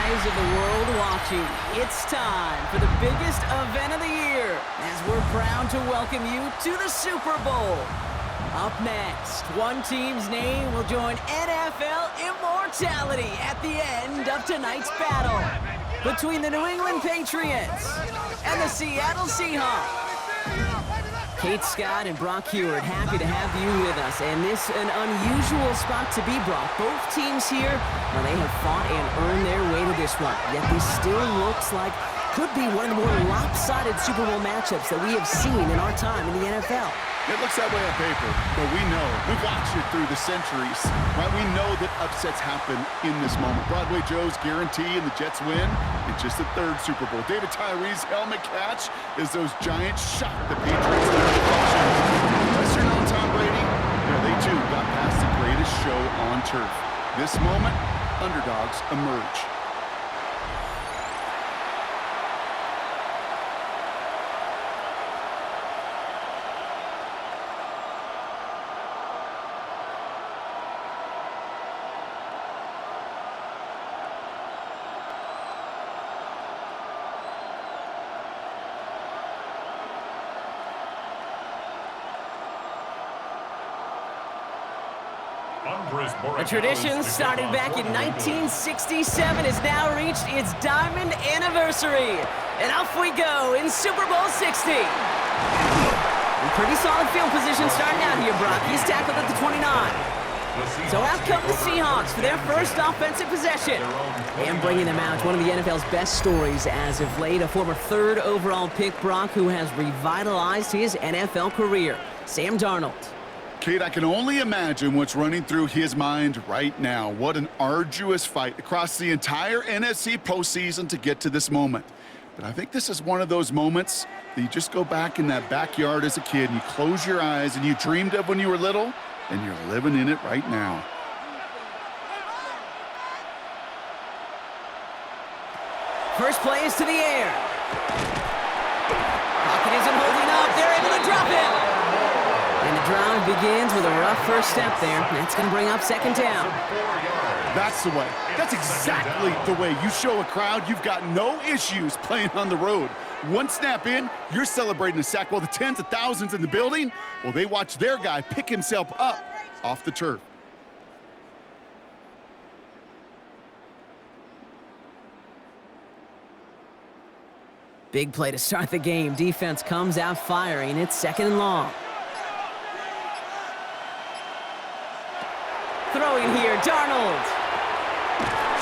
eyes of the world watching. It's time for the biggest event of the year as we're proud to welcome you to the Super Bowl. Up next, one team's name will join NFL immortality at the end of tonight's battle between the New England Patriots and the Seattle Seahawks. Kate Scott and Brock Heward, happy to have you with us. And this an unusual spot to be, Brock. Both teams here, well, they have fought and earned their way to this one. Yet this still looks like could be one of the more lopsided Super Bowl matchups that we have seen in our time in the NFL. It looks that way on paper, but we know, we've watched it through the centuries, right? We know that upsets happen in this moment. Broadway Joe's guarantee and the Jets win in just the third Super Bowl. David Tyree's helmet catch as those Giants shock the Patriots into deflection. Unless you're not Tom Brady, yeah, they too got past the greatest show on turf. This moment, underdogs emerge. A tradition started back in 1967 has now reached its diamond anniversary. And off we go in Super Bowl 60. Pretty solid field position starting out here, Brock. He's tackled at the 29. So out come the Seahawks for their first offensive possession. And bringing them out, one of the NFL's best stories as of late, a former third overall pick, Brock, who has revitalized his NFL career, Sam Darnold. Kate, I can only imagine what's running through his mind right now. What an arduous fight across the entire NFC postseason to get to this moment. But I think this is one of those moments that you just go back in that backyard as a kid and you close your eyes and you dreamed of when you were little, and you're living in it right now. First play is to the air. Pocket isn't holding up. They're able to drop him. And the drive begins with a rough first step there. That's going to bring up second down. That's the way. That's exactly the way you show a crowd you've got no issues playing on the road. One snap in, you're celebrating a sack while the tens of thousands in the building, well, they watch their guy pick himself up off the turf. Big play to start the game. Defense comes out firing. It's second and long. Throwing here, Darnold.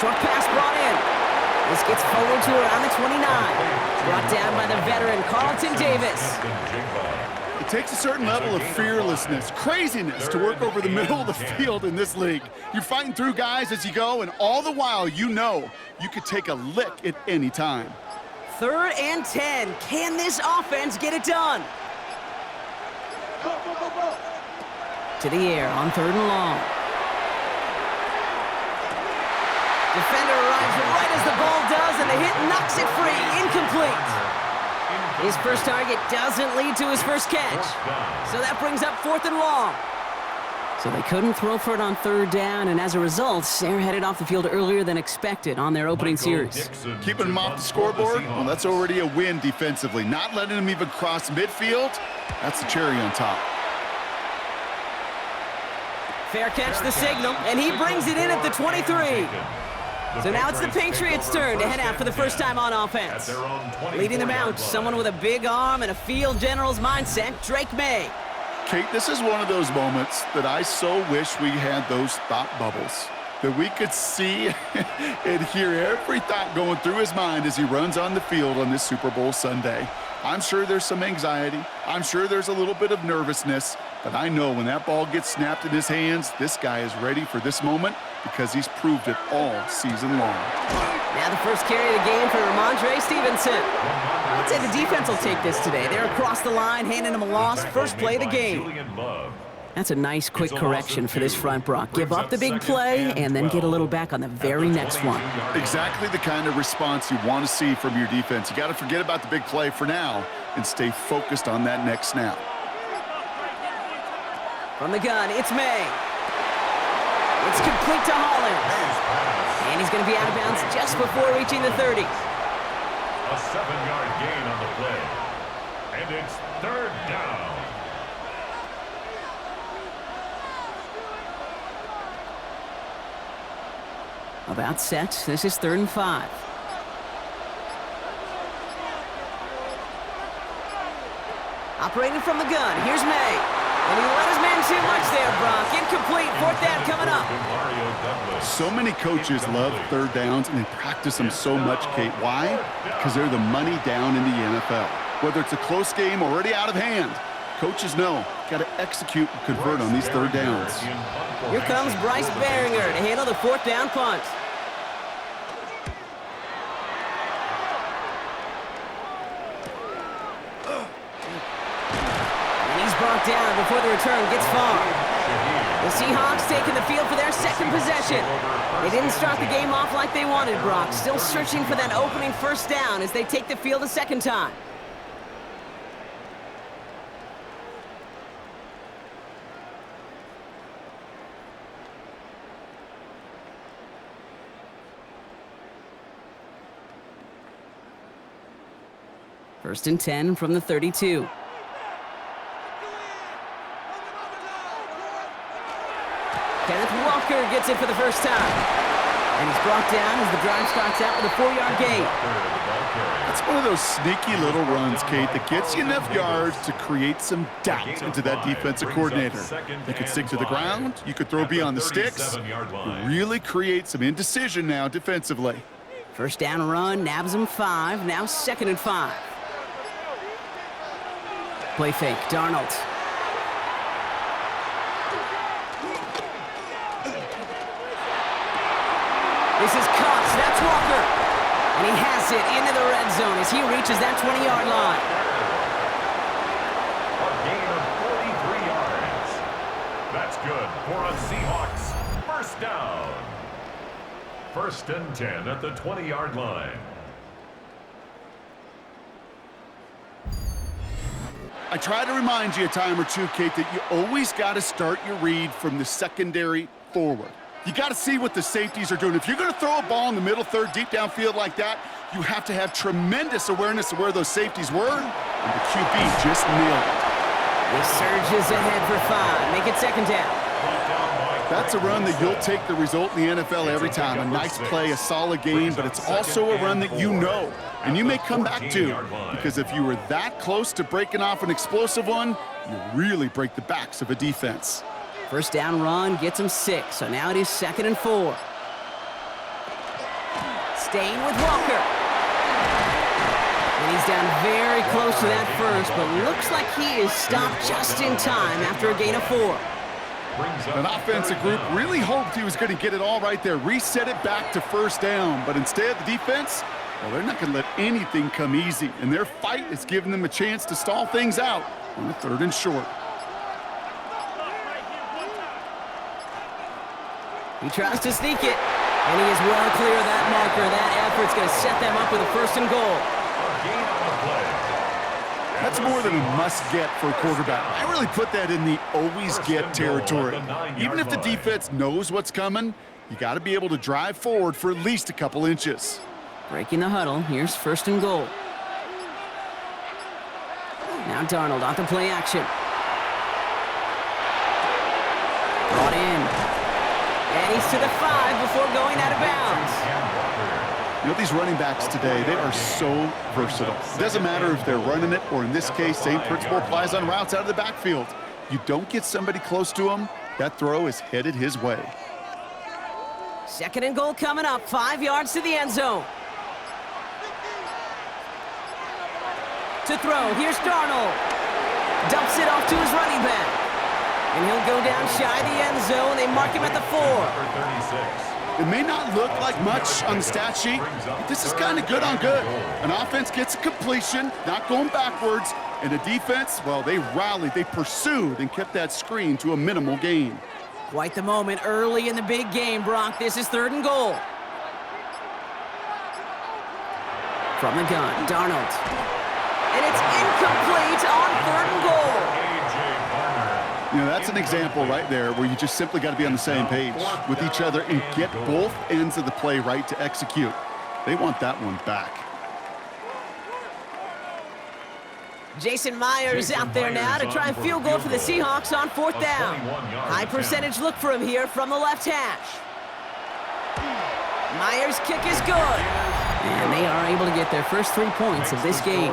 Short pass brought in. This gets forward to around the 29. Brought down by the veteran, Carlton Davis. It takes a certain level of fearlessness, craziness to work over the middle of the field in this league. You're fighting through guys as you go, and all the while you know you could take a lick at any time. 3rd and 10. Can this offense get it done? To the air on 3rd and long. Defender arrives right as the ball does, and the hit knocks it free. Incomplete. His first target doesn't lead to his first catch. So that brings up 4th and long. So they couldn't throw for it on 3rd down, and as a result, they're headed off the field earlier than expected on their opening series. Keeping them off the scoreboard, well, that's already a win defensively. Not letting them even cross midfield, that's the cherry on top. Fair catch the signal, and he brings it in at the 23. So now it's the Patriots' turn to head out for the first time on offense. Leading them out, someone with a big arm and a field general's mindset, Drake Maye. Kate, this is one of those moments that I so wish we had those thought bubbles, that we could see and hear every thought going through his mind as he runs on the field on this Super Bowl Sunday. I'm sure there's some anxiety. I'm sure there's a little bit of nervousness, but I know when that ball gets snapped in his hands, this guy is ready for this moment because he's proved it all season long. Now the first carry of the game for Ramondre Stevenson. I'd say the defense will take this today. They're across the line, handing him a loss. First play of the game. That's a nice, quick correction for this front, Brock. Give up the big play and then get a little back on the very next one. Exactly the kind of response you want to see from your defense. You got to forget about the big play for now and stay focused on that next snap. From the gun, it's Maye. It's complete to Holland. And he's going to be out of bounds just before reaching the 30. A 7-yard gain on the play. And it's third down. About set. This is 3rd and 5. Operating from the gun. Here's Maye. And he let his man too much there, Brock. Incomplete. 4th down coming up. So many coaches love 3rd downs, and they practice them so much, Kate. Why? Because they're the money down in the NFL. Whether it's a close game already out of hand, coaches know got to execute and convert on these 3rd downs. Here comes Bryce Baringer to handle the 4th down punt. And he's brought down before the return gets far. The Seahawks taking the field for their 2nd possession. They didn't start the game off like they wanted, Brock. Still searching for that opening 1st down as they take the field a 2nd time. First and 10 from the 32. Kenneth Walker gets it for the first time. And he's brought down as the drive starts out with a 4-yard gain. It's one of those sneaky little runs, Kate, that gets you enough yards to create some doubt into that defensive coordinator. You could stick to the ground. You could throw beyond the sticks. Really create some indecision now defensively. First down run, nabs him 5. Now 2nd and 5. Play fake, Darnold. This is Cox, that's Walker. And he has it into the red zone as he reaches that 20-yard line. A gain of 43 yards. That's good for a Seahawks 1st down. 1st and 10 at the 20-yard line. I try to remind you a time or two, Kate, that you always got to start your read from the secondary forward. You got to see what the safeties are doing. If you're going to throw a ball in the middle third, deep downfield like that, you have to have tremendous awareness of where those safeties were, and the QB just nailed it. He surges ahead for 5. Make it 2nd down. That's a run that you'll take the result in the NFL every time. A nice play, a solid game, but it's also a run that you know, and you may come back to, because if you were that close to breaking off an explosive one, you really break the backs of a defense. First down run gets him 6, so now it is 2nd and 4. Staying with Walker. And he's down very close to that first, but looks like he is stopped just in time after a gain of 4. An offensive group really hoped he was going to get it all right there, reset it back to 1st down, but instead the defense, well, they're not going to let anything come easy, and their fight is giving them a chance to stall things out on the 3rd and short. He tries to sneak it, and he is well clear of that marker. That effort's going to set them up with a 1st and goal. That's more than a must-get for a quarterback. I really put that in the always-get territory. Even if the defense knows what's coming, you got to be able to drive forward for at least a couple inches. Breaking the huddle. Here's 1st and goal. Now Darnold off the play action. Brought in. And he's to the 5 before going out of bounds. You know, these running backs today, they are so versatile. It doesn't matter if they're running it or, in this case, same principle applies on routes out of the backfield. You don't get somebody close to him, that throw is headed his way. 2nd and goal coming up, 5 yards to the end zone. To throw, here's Darnold. Dumps it off to his running back. And he'll go down shy of the end zone. They mark him at the 4. It may not look like much on the stat sheet, but this is kind of good on good. An offense gets a completion, not going backwards, and a defense, well, they rallied, they pursued, and kept that screen to a minimal gain. Quite the moment early in the big game, Brock. This is 3rd and goal. From the gun, Darnold. And it's incomplete on 3rd and goal. You know, that's an example right there where you just simply got to be on the same page with each other and get both ends of the play right to execute. They want that one back. Jason Myers out there now to try and field goal for the Seahawks on 4th down. High percentage look for him here from the left hash. Myers' kick is good. And they are able to get their first 3 points of this game.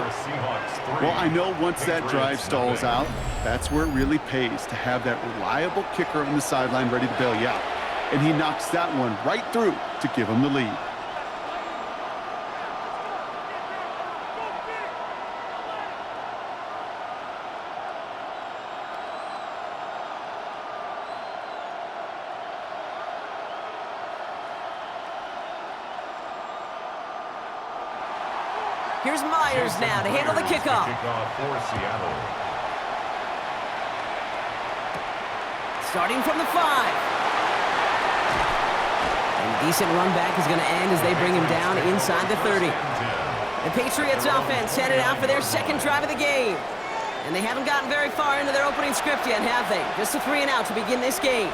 Well, I know once that drive stalls out, that's where it really pays to have that reliable kicker on the sideline ready to bail you out. And he knocks that one right through to give him the lead. Here's Myers now to handle the kickoff. For Seattle. Starting from the 5. And decent run back is going to end as they bring him down inside the 30. The Patriots offense headed out for their second drive of the game. And they haven't gotten very far into their opening script yet, have they? Just a 3 and out to begin this game.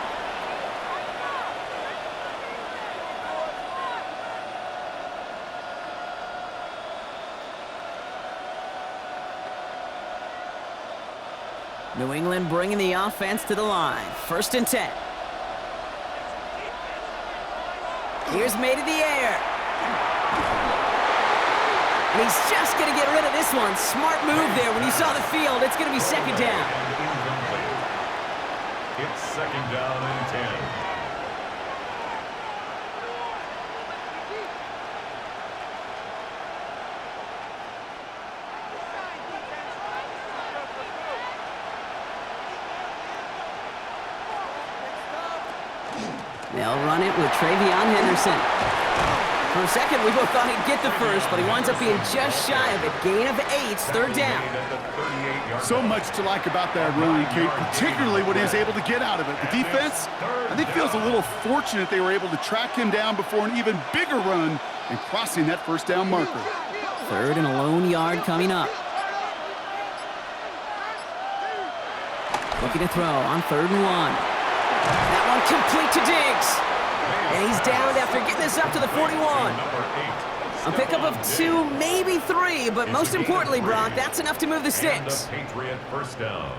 New England bringing the offense to the line. 1st and 10. Here's Maye to the air. And he's just going to get rid of this one. Smart move there when you saw the field. It's going to be 2nd down. It's 2nd down and 10. They'll run it with Travion Henderson. For a second, we both thought he'd get the first, but he winds up being just shy of it. Gain of 8, 3rd down. So much to like about that run, Kate, particularly what he was able to get out of it. The defense, I think, feels a little fortunate they were able to track him down before an even bigger run and crossing that 1st down marker. 3rd and a lone yard coming up. Looking to throw on 3rd and 1. That one complete to Diggs. And he's down after getting this up to the 41. A pickup of 2, maybe 3, but most importantly, Brock, that's enough to move the sticks. Patriot 1st down.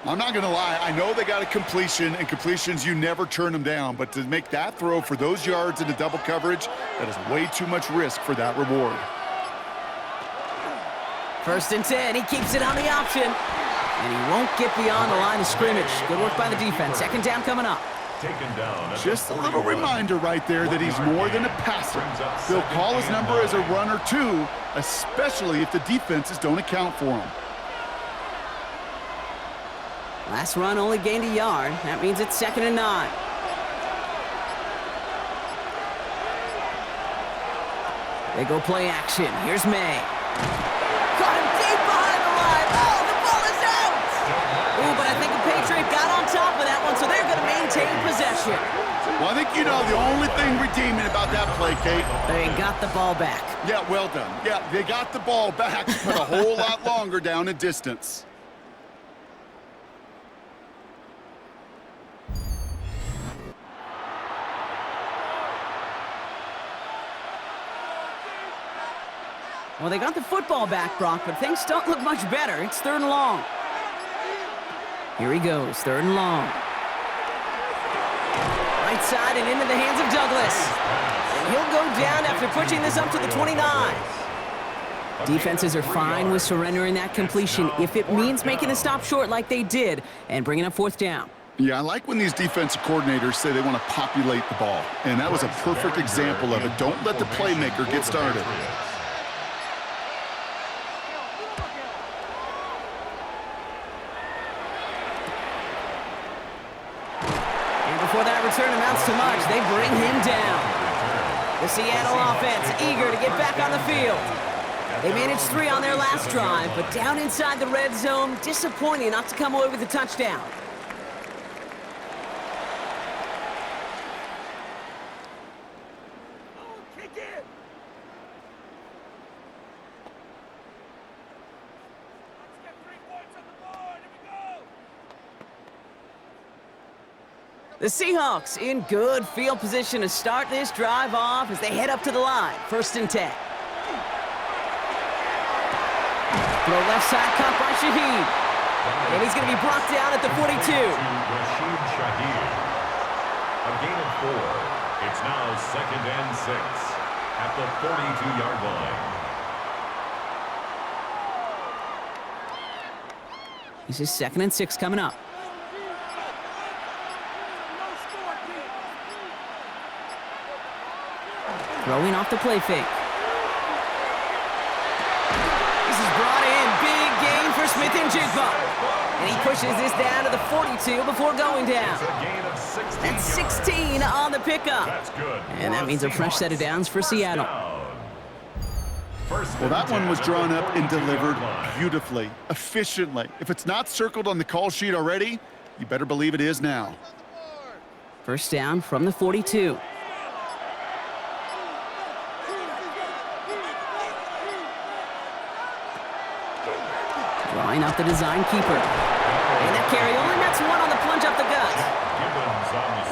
I'm not going to lie. I know they got a completion, and completions, you never turn them down. But to make that throw for those yards into double coverage, that is way too much risk for that reward. 1st and 10. He keeps it on the option. And he won't get beyond the line of scrimmage. Good work by the defense. 2nd down coming up. Taken down. Just a little reminder right there that he's more than a passer. They'll call his number as a runner too, especially if the defenses don't account for him. Last run only gained a yard. That means it's 2nd and 9. They go play action. Here's Maye. Caught him deep behind the line. Oh, the ball is out! Ooh, but I think the Patriots got on top of that one, so they're going to maintain possession. Well, I think you know the only thing redeeming about that play, Kate. They got the ball back. Yeah, well done. Yeah, they got the ball back, but a whole lot longer down in distance. Well, they got the football back, Brock, but things don't look much better. It's 3rd and long. Here he goes, 3rd and long. Right side and into the hands of Douglas. And he'll go down after pushing this up to the 29. Defenses are fine with surrendering that completion if it means making a stop short like they did and bringing up 4th down. Yeah, I like when these defensive coordinators say they want to populate the ball. And that was a perfect example of it. Don't let the playmaker get started. Before that return amounts to much, they bring him down. The Seattle offense eager to get back on the field. They managed 3 on their last drive, but down inside the red zone, disappointing not to come away with a touchdown. The Seahawks in good field position to start this drive off as they head up to the line. 1st and 10. Throw left side, caught by Shaheed. And he's going to be brought down at the 42. A gain of 4. It's now 2nd and 6 at the 42-yard line. This is 2nd and 6 coming up. Throwing off the play fake. This is brought in. Big gain for Smith and Jigba. And he pushes this down to the 42 before going down. That's 16 on the pickup. That's good. And that means a fresh set of downs for Seattle. Well, that one was drawn up and delivered beautifully, efficiently. If it's not circled on the call sheet already, you better believe it is now. 1st down from the 42. Drawing out the design keeper. And that carry only nets 1 on the plunge up the gut.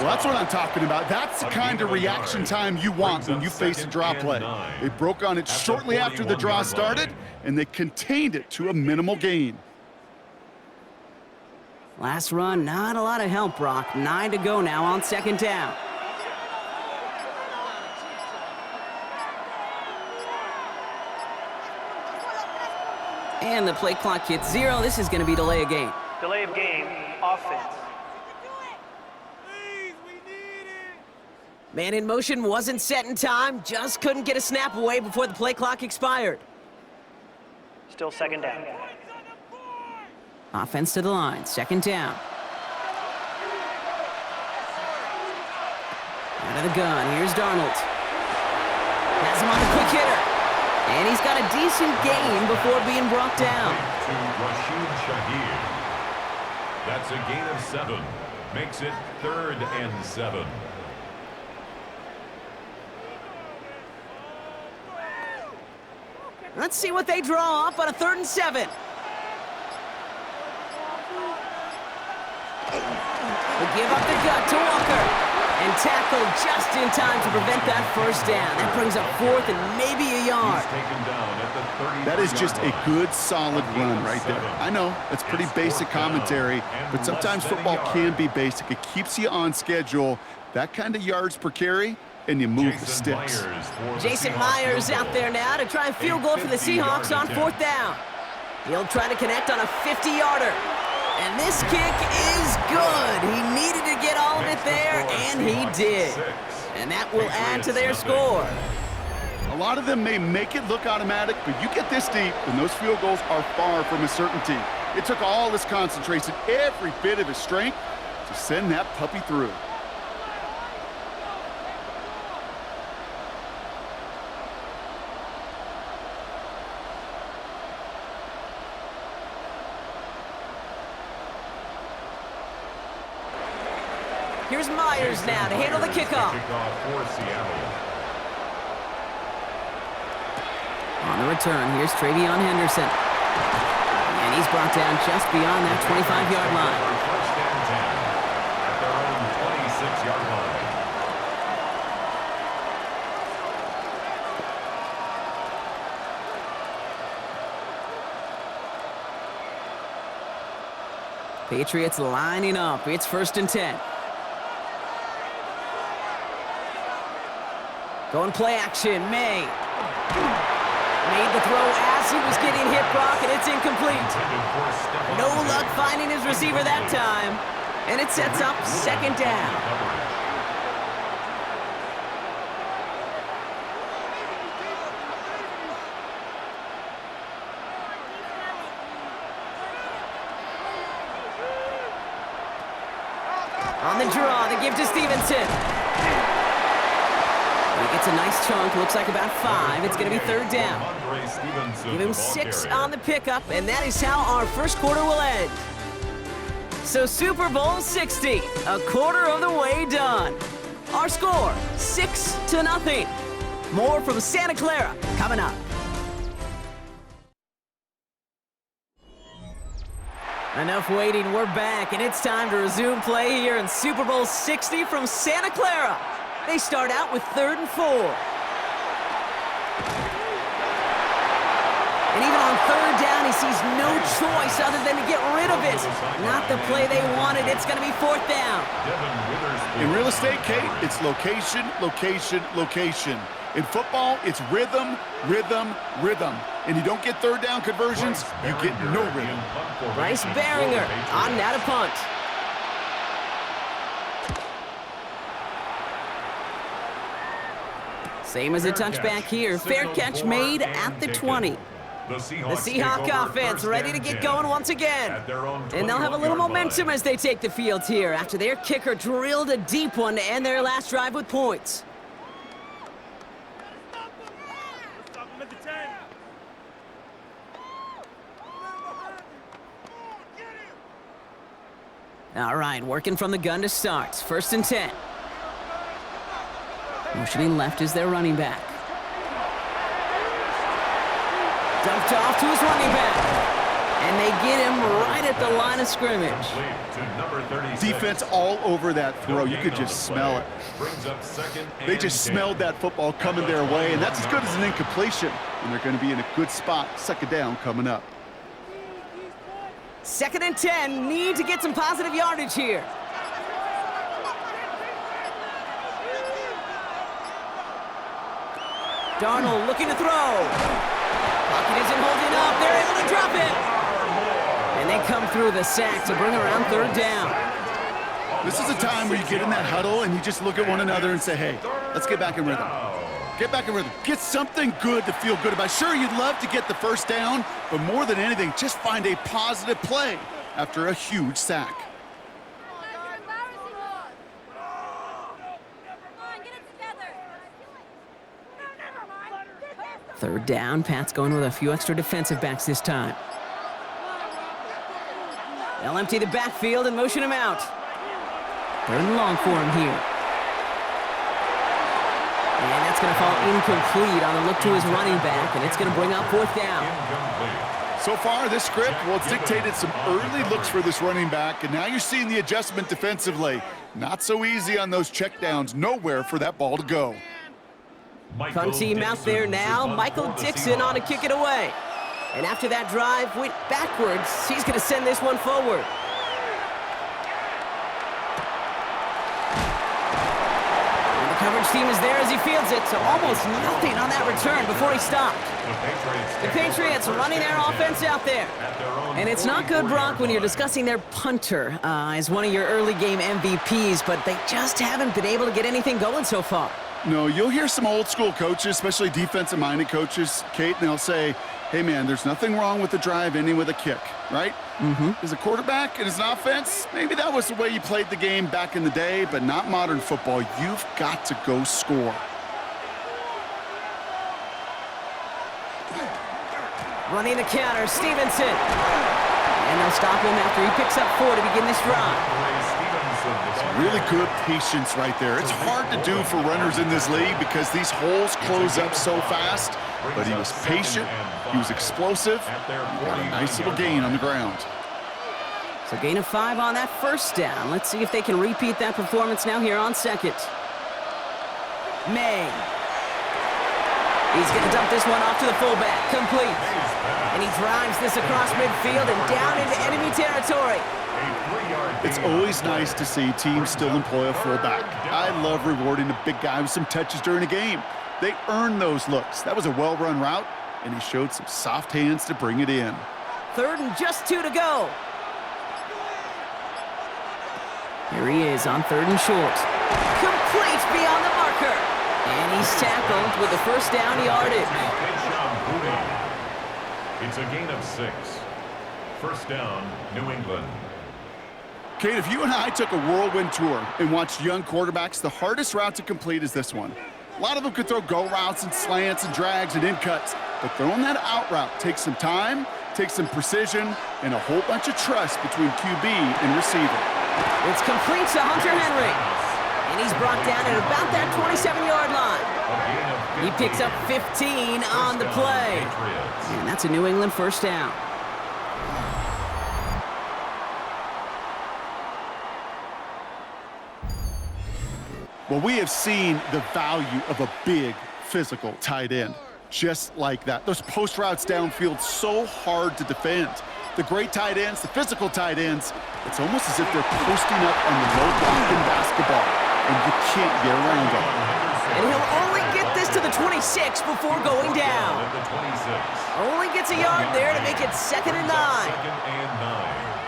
Well, that's what I'm talking about. That's the kind of reaction time you want when you face a draw play. They broke on it shortly after the draw started, and they contained it to a minimal gain. Last run, not a lot of help, Brock. 9 to go now on 2nd down. And the play clock hits 0. This is going to be delay of game. Delay of game, offense. Man in motion wasn't set in time. Just couldn't get a snap away before the play clock expired. Still 2nd down. Offense to the line. 2nd down. Out of the gun. Here's Darnold. Has him on the quick hitter. And he's got a decent gain before being brought down. To Rashid Shaheed. That's a gain of 7. Makes it 3rd and 7. Let's see what they draw up on a 3rd and 7. They give up the gut to Walker. And tackle just in time to prevent that 1st down. That brings up 4th and maybe a yard. That is just a good, solid run right there. I know, that's pretty basic commentary, but sometimes football can be basic. It keeps you on schedule. That kind of yards per carry, and you move the sticks. Jason Myers out there now to try a field goal for the Seahawks on 4th down. He'll try to connect on a 50-yarder. And this kick is good. He needed to get all of it there, and he did. And that will add to their score. A lot of them may make it look automatic, but you get this deep, and those field goals are far from a certainty. It took all his concentration, every bit of his strength, to send that puppy through. Here's Myers now to handle the kickoff. For Seattle. On the return, here's Travion Henderson. And he's brought down just beyond that 25-yard line. 1st and 10 at their own 26-yard line. Patriots lining up. It's 1st and 10. Going play action, Maye. Made the throw as he was getting hit, Brock, and it's incomplete. No luck finding his receiver that time. And it sets up 2nd down. On the draw, they give to Stevenson. He gets a nice chunk, looks like about 5. It's going to be 3rd down. Give him 6 on the pickup, and that is how our 1st quarter will end. So Super Bowl 60, a quarter of the way done. Our score, 6-0. More from Santa Clara coming up. Enough waiting, we're back, and it's time to resume play here in Super Bowl 60 from Santa Clara. They start out with 3rd and 4. And even on 3rd down, he sees no choice other than to get rid of it. Not the play they wanted. It's going to be 4th down. In real estate, Kate, it's location, location, location. In football, it's rhythm, rhythm, rhythm. And you don't get 3rd down conversions, you get no rhythm. Bryce Baringer on now to punt. Same as a touchback here. Fair catch made at the 20. The Seahawk offense ready to get going once again. And they'll have a little momentum as they take the field here after their kicker drilled a deep one to end their last drive with points. All right, working from the gun to start. 1st and 10. Motioning left is their running back. Dumped off to his running back. And they get him right at the line of scrimmage. Defense all over that throw. You could just smell it. They just smelled that football coming their way, and that's as good as an incompletion. And they're going to be in a good spot. 2nd down coming up. 2nd and 10, need to get some positive yardage here. Darnold looking to throw. Pocket isn't holding up, they're able to drop it. And they come through the sack to bring around 3rd down. This is a time where you get in that huddle and you just look at one another and say, hey, let's get back in rhythm. Get back in rhythm. Get something good to feel good about. Sure, you'd love to get the 1st down, but more than anything, just find a positive play after a huge sack. Third down, Pat's going with a few extra defensive backs this time. They'll empty the backfield and motion him out. 3rd and long for him here. And that's going to fall incomplete on a look to his running back, and it's going to bring up 4th down. So far, this script, well, it's dictated some early looks for this running back, and now you're seeing the adjustment defensively. Not so easy on those checkdowns. Nowhere for that ball to go. Punt team out there now. Michael Dixon on to kick it away. And after that drive went backwards, he's going to send this one forward. Coverage team is there as he fields it, so almost nothing on that return before he stopped. The Patriots running their offense out there. And it's not good, Brock, when you're discussing their punter as one of your early game MVPs, but they just haven't been able to get anything going so far. No, you'll hear some old school coaches, especially defensive-minded coaches, Kate, and they'll say, hey, man, there's nothing wrong with the drive ending with a kick, right? As a quarterback and as an offense, maybe that was the way you played the game back in the day, but not modern football. You've got to go score. Running the counter, Stevenson. And they'll stop him after he picks up 4 to begin this drive. Really good patience right there. It's hard to do for runners in this league because these holes close up so fast, but he was patient, he was explosive, and got a nice little gain on the ground. So gain of 5 on that 1st down. Let's see if they can repeat that performance now here on 2nd. Maye. He's going to dump this one off to the fullback. Complete. And he drives this across midfield and down into enemy territory. It's always nice to see teams still employ a fullback. I love rewarding a big guy with some touches during a game. They earn those looks. That was a well-run route, and he showed some soft hands to bring it in. 3rd and just 2 to go. Here he is on 3rd and short. Complete beyond the marker. And he's tackled with the 1st down yardage. It's a gain of 6. 1st down, New England. Kate, if you and I took a whirlwind tour and watched young quarterbacks, the hardest route to complete is this one. A lot of them could throw go routes and slants and drags and in cuts, but throwing that out route takes some time, takes some precision, and a whole bunch of trust between QB and receiver. It's complete to Hunter Henry. And he's brought down at about that 27-yard line. He picks up 15 on the play. And that's a New England 1st down. Well, we have seen the value of a big physical tight end. Just like that. Those post routes downfield, so hard to defend. The great tight ends, the physical tight ends, it's almost as if they're posting up on the low block in basketball, and you can't get around them. And he'll only get this to the 26 before going down. Only gets a yard there to make it 2nd and 9.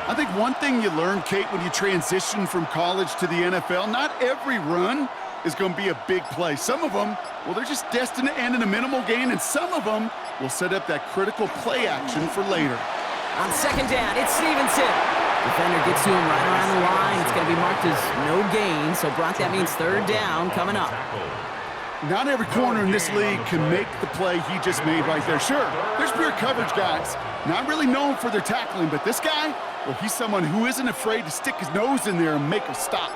I think one thing you learn, Kate, when you transition from college to the NFL, not every run is going to be a big play. Some of them, well, they're just destined to end in a minimal gain, and some of them will set up that critical play action for later. On 2nd down, it's Stevenson. Defender gets to him right around the line. It's going to be marked as no gain, so Brock, that means 3rd down coming up. Not every corner in this league can make the play he just made right there. Sure, there's pure coverage guys, not really known for their tackling, but this guy, well, he's someone who isn't afraid to stick his nose in there and make a stop.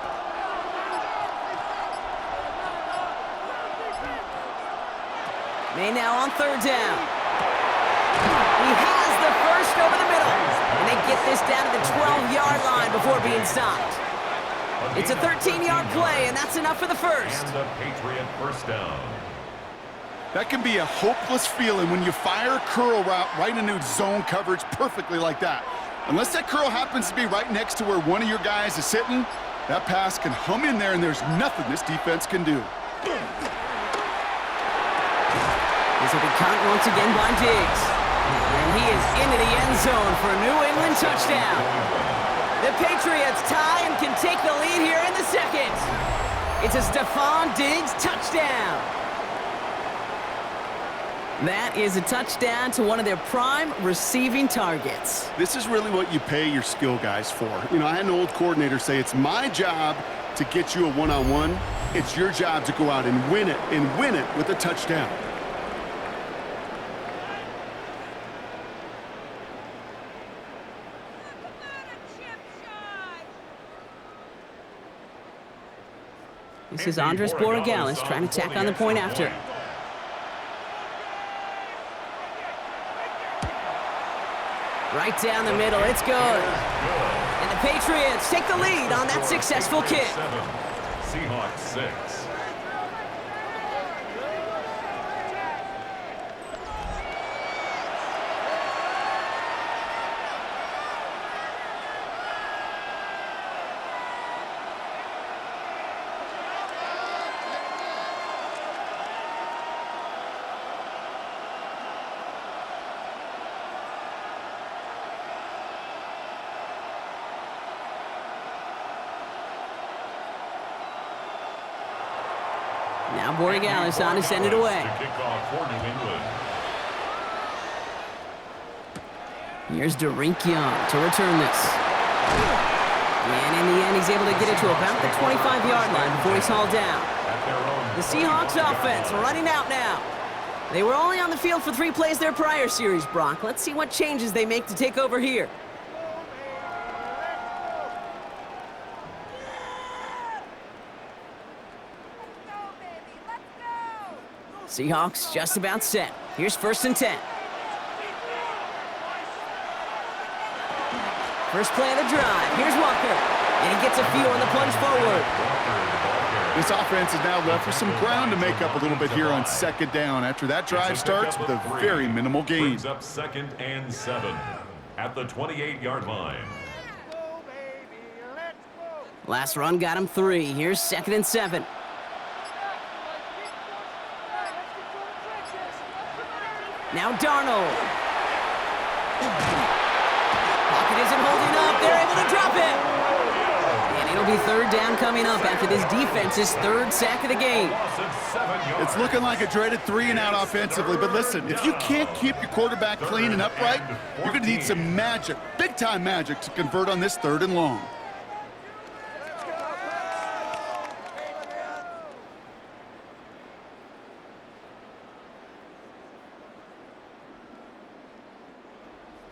Maye now on 3rd down. He has the first over the middle. And they get this down to the 12-yard line before being stopped. It's a 13-yard play, and that's enough for the first. And the Patriot first down. That can be a hopeless feeling when you fire a curl route right into zone coverage perfectly like that. Unless that curl happens to be right next to where one of your guys is sitting, that pass can hum in there, and there's nothing this defense can do. This will be caught once again by Diggs. And he is into the end zone for a New England touchdown. The Patriots tie and can take the lead here in the 2nd. It's a Stephon Diggs touchdown. That is a touchdown to one of their prime receiving targets. This is really what you pay your skill guys for. You know, I had an old coordinator say, it's my job to get you a one-on-one. It's your job to go out and win it with a touchdown. This is Andres Borregales trying to tack on the point after. Right down the middle, it's good. And the Patriots take the lead on that successful kick. Seahawks 6. Now Borregales on to send it away. To kick off for New England. Here's Derink Young to return this. And in the end, he's able to get it to about the 25-yard line before he's hauled down. The Seahawks offense running out now. They were only on the field for 3 plays their prior series, Brock. Let's see what changes they make to take over here. Seahawks just about set. Here's 1st and 10. First play of the drive. Here's Walker. And he gets a few on the plunge forward. This offense is now left with some ground to make up a little bit here on 2nd down after that drive starts with a very minimal gain. Brings up 2nd and 7 at the 28-yard line. Last run got him 3. Here's 2nd and 7. Now Darnold. Pocket isn't holding up. They're able to drop it. And it'll be 3rd down coming up after this defense's 3rd sack of the game. It's looking like a dreaded 3-and-out offensively, but listen, if you can't keep your quarterback clean and upright, you're going to need some magic, big-time magic, to convert on this 3rd and long.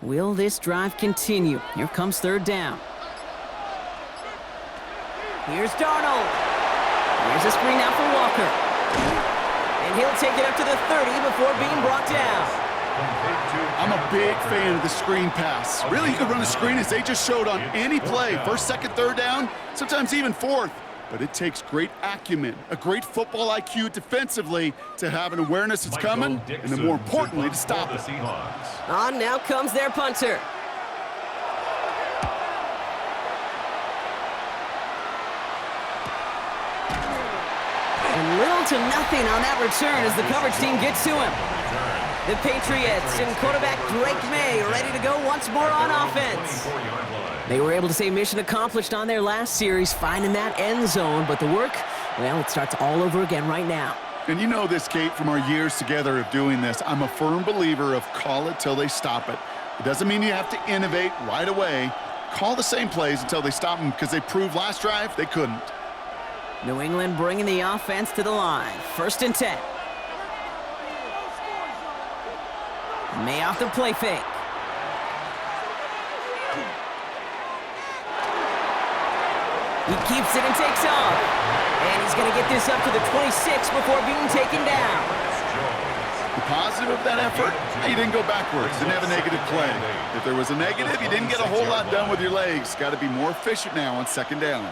Will this drive continue? Here comes 3rd down. Here's Darnold. Here's a screen out for Walker. And he'll take it up to the 30 before being brought down. I'm a big fan of the screen pass. Really, you can run a screen as they just showed on any play. 1st, 2nd, 3rd down, sometimes even 4th. but it takes great acumen, a great football IQ defensively to have an awareness it's coming, and then more importantly, to stop it. On now comes their punter. And little to nothing on that return as the coverage team gets to him. The Patriots and quarterback Drake Maye ready to go once more on offense. They were able to say mission accomplished on their last series, finding that end zone, but the work, well, it starts all over again right now. And you know this, Kate, from our years together of doing this. I'm a firm believer of call it till they stop it. It doesn't mean you have to innovate right away. Call the same plays until they stop them, because they proved last drive they couldn't. New England bringing the offense to the line. 1st and 10. Maye off the play fake. He keeps it and takes off. And he's going to get this up to the 26 before being taken down. The positive of that effort, he didn't go backwards, didn't have a negative play. If there was a negative, you didn't get a whole lot done with your legs. Got to be more efficient now on 2nd down.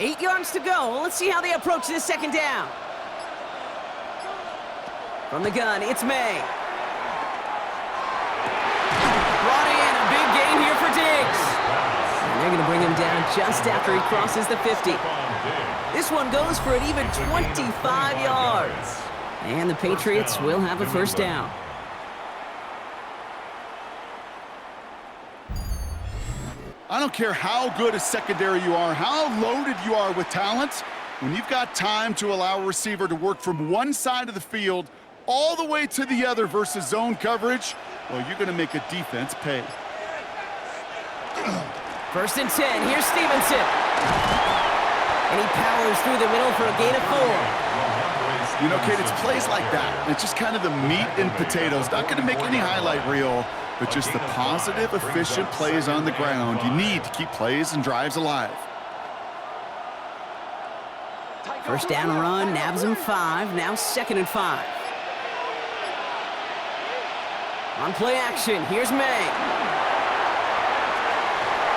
8 yards to go. Let's see how they approach this 2nd down. From the gun, it's Maye. Brought in, a big gain here for Diggs. And they're going to bring him down just after he crosses the 50. This one goes for an even 25 yards. And the Patriots will have a 1st down. I don't care how good a secondary you are, how loaded you are with talent, when you've got time to allow a receiver to work from one side of the field all the way to the other versus zone coverage, well, you're going to make a defense pay. 1st and 10, here's Stevenson. And he powers through the middle for a gain of 4. You know, Kate, it's plays like that. It's just kind of the meat and potatoes. Not going to make any highlight reel, but just the positive, efficient plays on the ground. You need to keep plays and drives alive. 1st down run, nabs him 5, now 2nd and 5. On play action, here's Maye.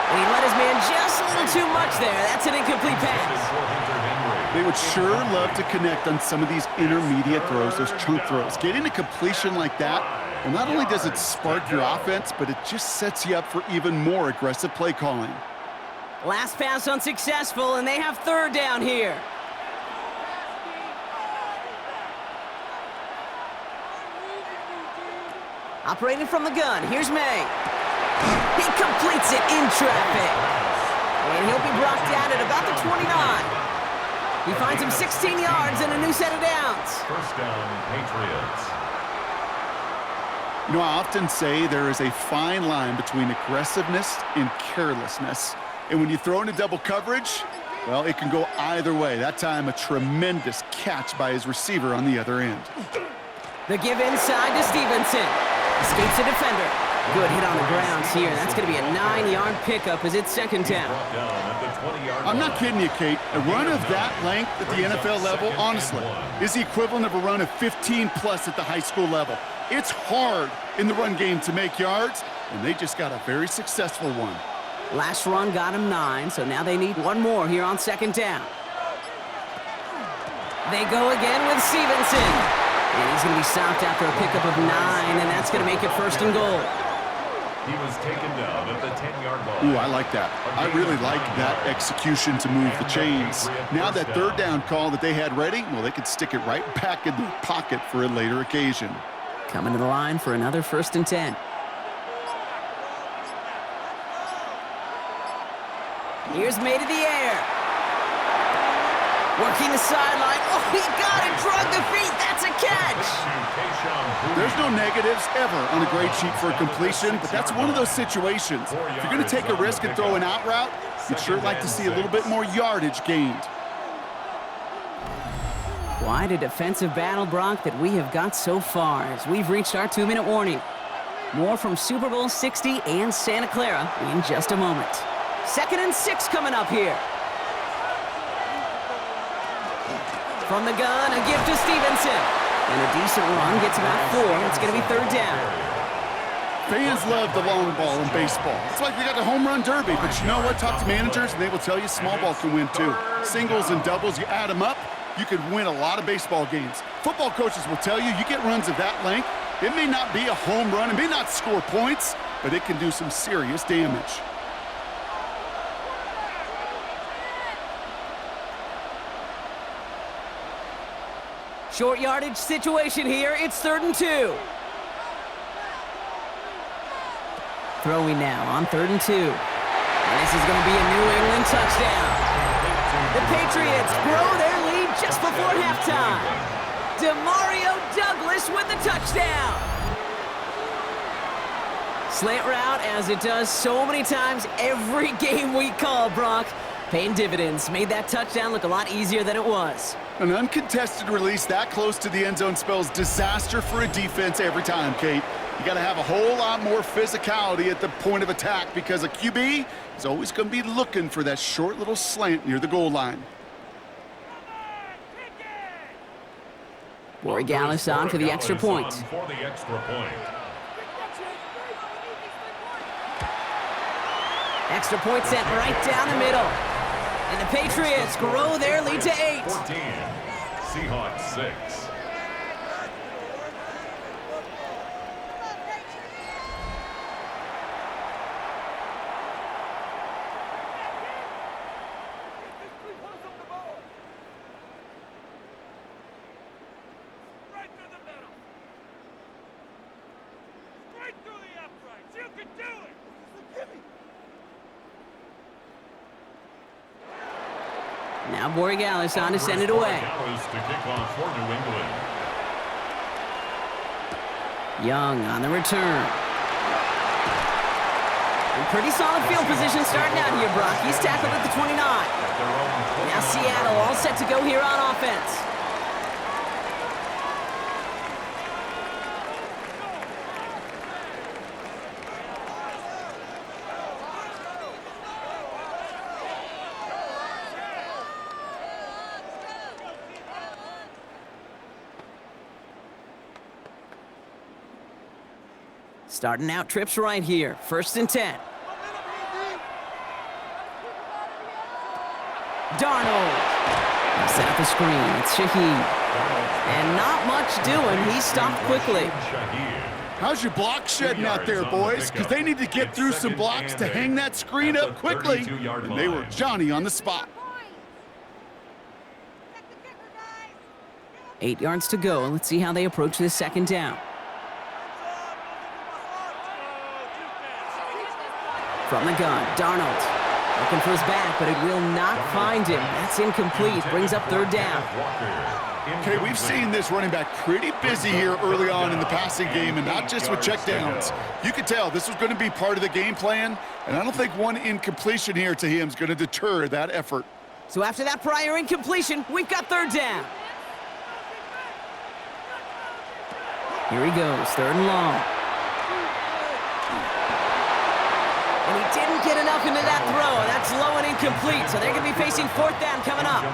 And he let his man just a little too much there. That's an incomplete pass. They would sure love to connect on some of these intermediate throws, those chunk throws. Getting a completion like that, well, not only does it spark your offense, but it just sets you up for even more aggressive play calling. Last pass unsuccessful, and they have 3rd down here. Operating from the gun, here's Maye. He completes it in traffic. And he'll be brought down at about the 29. He finds him 16 yards and a new set of downs. 1st down, Patriots. You know, I often say there is a fine line between aggressiveness and carelessness. And when you throw into double coverage, well, it can go either way. That time, a tremendous catch by his receiver on the other end. The give inside to Stevenson. Escapes the defender. Good hit on the ground here. That's going to be a 9-yard pickup as it's 2nd down. I'm not kidding you, Kate. A run of that length at the NFL level, honestly, is the equivalent of a run of 15-plus at the high school level. It's hard in the run game to make yards, and they just got a very successful one. Last run got him 9, so now they need one more here on 2nd down. They go again with Stevenson. And he's going to be stopped after a pickup of 9, and that's going to make it 1st and goal. He was taken down at the 10-yard line. Ooh, I like that. I really like that execution to move the chains. Now that 3rd down call that they had ready, well, they could stick it right back in their pocket for a later occasion. Coming to the line for another 1st and 10. Here's Maye to the air. Working the sideline. Oh, he got it. Drug the feet. That's a catch. There's no negatives ever on a grade sheet for a completion, but that's one of those situations. If you're going to take a risk and throw an out route, you'd sure like to see a little bit more yardage gained. Quite a defensive battle, Brock, that we have got so far as we've reached our 2-minute warning. More from Super Bowl 60 and Santa Clara in just a moment. 2nd and 6 coming up here. From the gun, a gift to Stevenson. And a decent run gets about 4. It's going to be 3rd down. Fans love the long ball in baseball. It's like we got the home run derby, but you know what? Talk to managers, and they will tell you small ball can win too. Singles and doubles, you add them up, you could win a lot of baseball games. Football coaches will tell you, you get runs of that length, it may not be a home run, it may not score points, but it can do some serious damage. Short yardage situation here. It's 3rd and 2. Throwing now on 3rd and 2. And this is going to be a New England touchdown. The Patriots grow their lead just before halftime. Demario Douglas with the touchdown. Slant route, as it does so many times every game we call, Brock. Paying dividends. Made that touchdown look a lot easier than it was. An uncontested release that close to the end zone spells disaster for a defense every time, Kate. You got to have a whole lot more physicality at the point of attack because a QB is always going to be looking for that short little slant near the goal line. Borregales on for the extra point. Extra point sent right down the middle. And the Patriots grow their lead to 8. 14, Seahawks 6. Now Borregales on to send it away. To kick off for New England. Young on the return. And pretty solid field position starting out here, Brock. He's tackled at the 29. Now Seattle all set to go here on offense. Starting out trips right here. 1st and 10. Darnold. Set up a screen. It's Shaheed. And not much doing. He stopped quickly. How's your block shedding out there, boys? Because they need to get through some blocks to hang that screen up quickly. And they were Johnny on the spot. 8 yards to go. Let's see how they approach this 2nd down. From the gun, Darnold. Looking for his back, but it will not find him. That's incomplete. Brings up 3rd down. Okay, we've seen this running back pretty busy here early on in the passing game, and not just with checkdowns. You could tell this was going to be part of the game plan, and I don't think one incompletion here to him is going to deter that effort. So after that prior incompletion, we've got 3rd down. Here he goes, 3rd and long. And he didn't get enough into that throw. That's low and incomplete, so they're going to be facing 4th down coming up.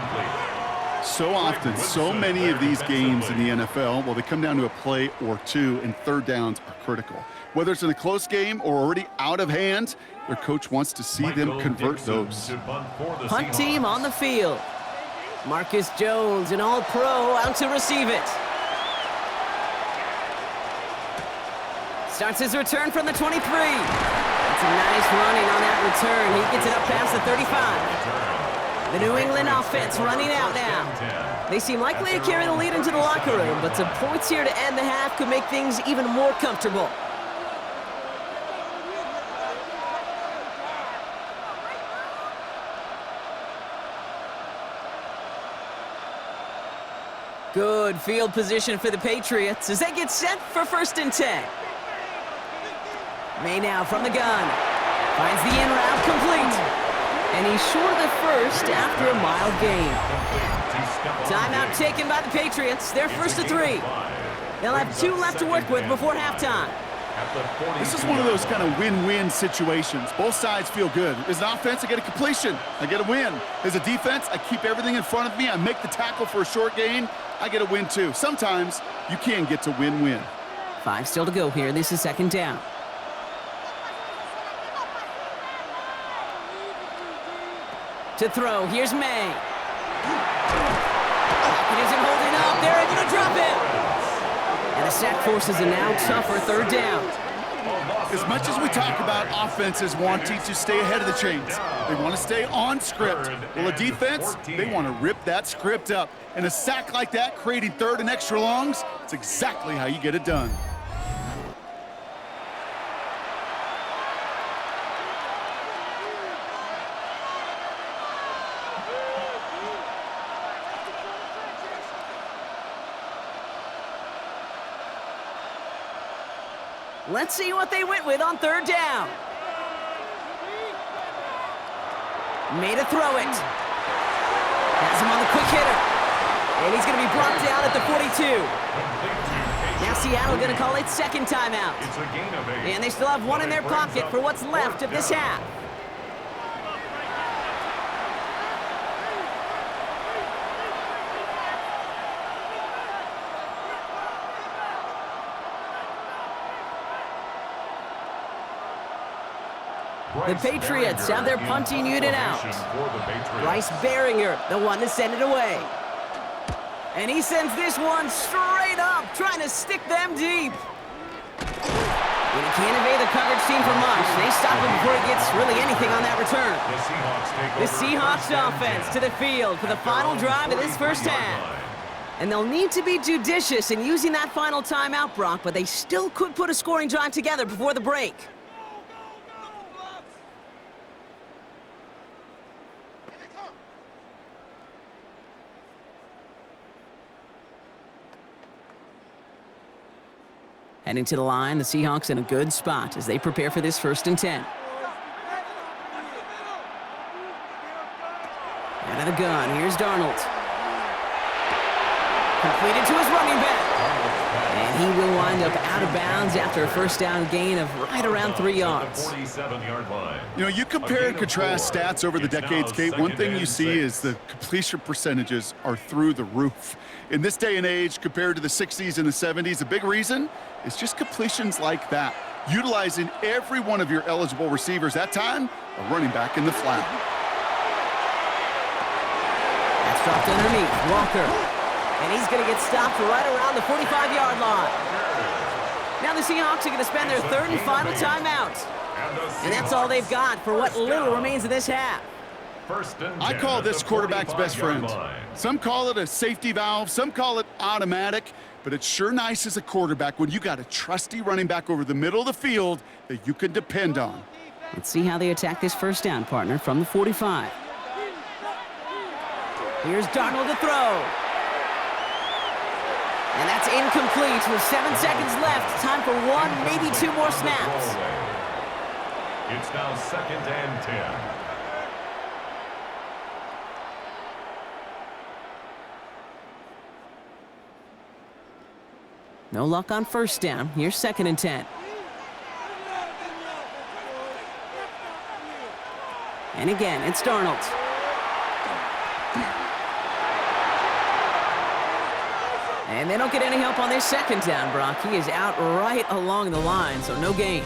So often, so many of these games in the NFL, well, they come down to a play or two, and 3rd downs are critical. Whether it's in a close game or already out of hand, their coach wants to see them convert those. Punt team on the field. Marcus Jones, an all-pro, out to receive it. Starts his return from the 23. That's a nice running on that return. He gets it up past the 35. The New England offense running out now. They seem likely to carry the lead into the locker room, but some points here to end the half could make things even more comfortable. Good field position for the Patriots as they get set for 1st and 10. Maye now from the gun. Finds the in route complete. And he's short of the first after a mild gain. Timeout taken by the Patriots. They're 1st and 3. They'll have 2 left to work with before halftime. This is one of those kind of win-win situations. Both sides feel good. As an offense, I get a completion. I get a win. As a defense, I keep everything in front of me. I make the tackle for a short gain. I get a win, too. Sometimes you can get to win-win. 5 still to go here. This is 2nd down. To throw, here's Maye. Pocket isn't holding up. They're able to drop him. And the sack forces a now tougher third down. As much as we talk about offenses wanting to stay ahead of the chains, they want to stay on script. Well, a defense, they want to rip that script up. And a sack like that, creating third and extra longs, it's exactly how you get it done. Let's see what they went with on third down. Made a throw it. Has him on the quick hitter. And he's going to be brought down at the 42. Now Seattle going to call its second timeout. And they still have one in their pocket for what's left of this half. The Patriots have their punting unit out. Bryce Baringer, the one to send it away. And he sends this one straight up, trying to stick them deep. And he can't evade the coverage team for much. They stop him before he gets really anything on that return. The Seahawks offense to the field for the final drive of this first half. And they'll need to be judicious in using that final timeout, Brock, but they still could put a scoring drive together before the break. Heading to the line, the Seahawks in a good spot as they prepare for this 1st and 10. Out of the gun, here's Darnold. Completed to his running back. And he will wind up out of bounds after a first down gain of right around 3 yards. You know, you compare and contrast stats over the decades, Kate. One thing you see is the completion percentages are through the roof. In this day and age, compared to the 60s and the 70s, a big reason is just completions like that. Utilizing every one of your eligible receivers. That time, a running back in the flat. That's dropped underneath. Walker. And he's going to get stopped right around the 45-yard line. Now the Seahawks are going to spend their third and final timeout. And that's all they've got for what little remains of this half. I call this quarterback's best friend. Some call it a safety valve, some call it automatic, but it's sure nice as a quarterback when you got a trusty running back over the middle of the field that you can depend on. Let's see how they attack this first down, partner, from the 45. Here's Darnold to throw. And that's incomplete with 7 seconds left. Time for 1, maybe 2 more snaps. It's now 2nd and 10. No luck on first down. Here's 2nd and 10. And again, it's Darnold. And they don't get any help on their second down, Brock. He is out right along the line, so no gain.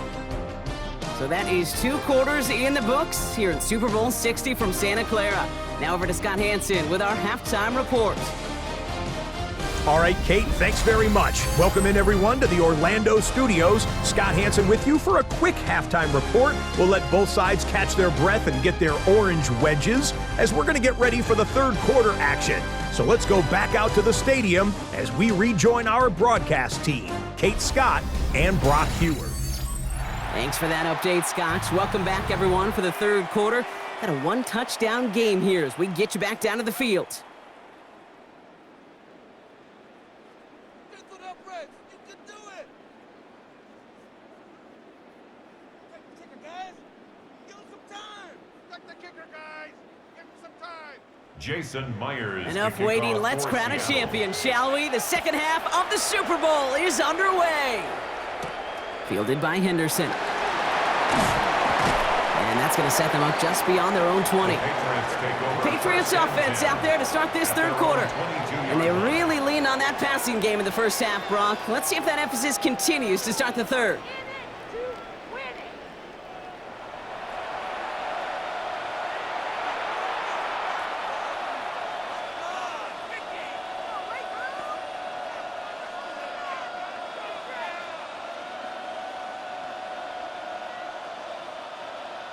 So that is 2 quarters in the books here in Super Bowl 60 from Santa Clara. Now over to Scott Hansen with our halftime report. All right, Kate, thanks very much. Welcome in, everyone, to the Orlando studios. Scott Hansen with you for a quick halftime report. We'll let both sides catch their breath and get their orange wedges as we're going to get ready for the third quarter action. So let's go back out to the stadium as we rejoin our broadcast team, Kate Scott and Brock Hewer. Thanks for that update, Scott. Welcome back, everyone, for the third quarter. Got a 1-touchdown game here as we get you back down to the field. Jason Myers. Enough waiting. Let's crown a champion, shall we? The second half of the Super Bowl is underway. Fielded by Henderson. And that's going to set them up just beyond their own 20. Patriots offense out there to start this third quarter. And they really leaned on that passing game in the first half, Brock. Let's see if that emphasis continues to start the third.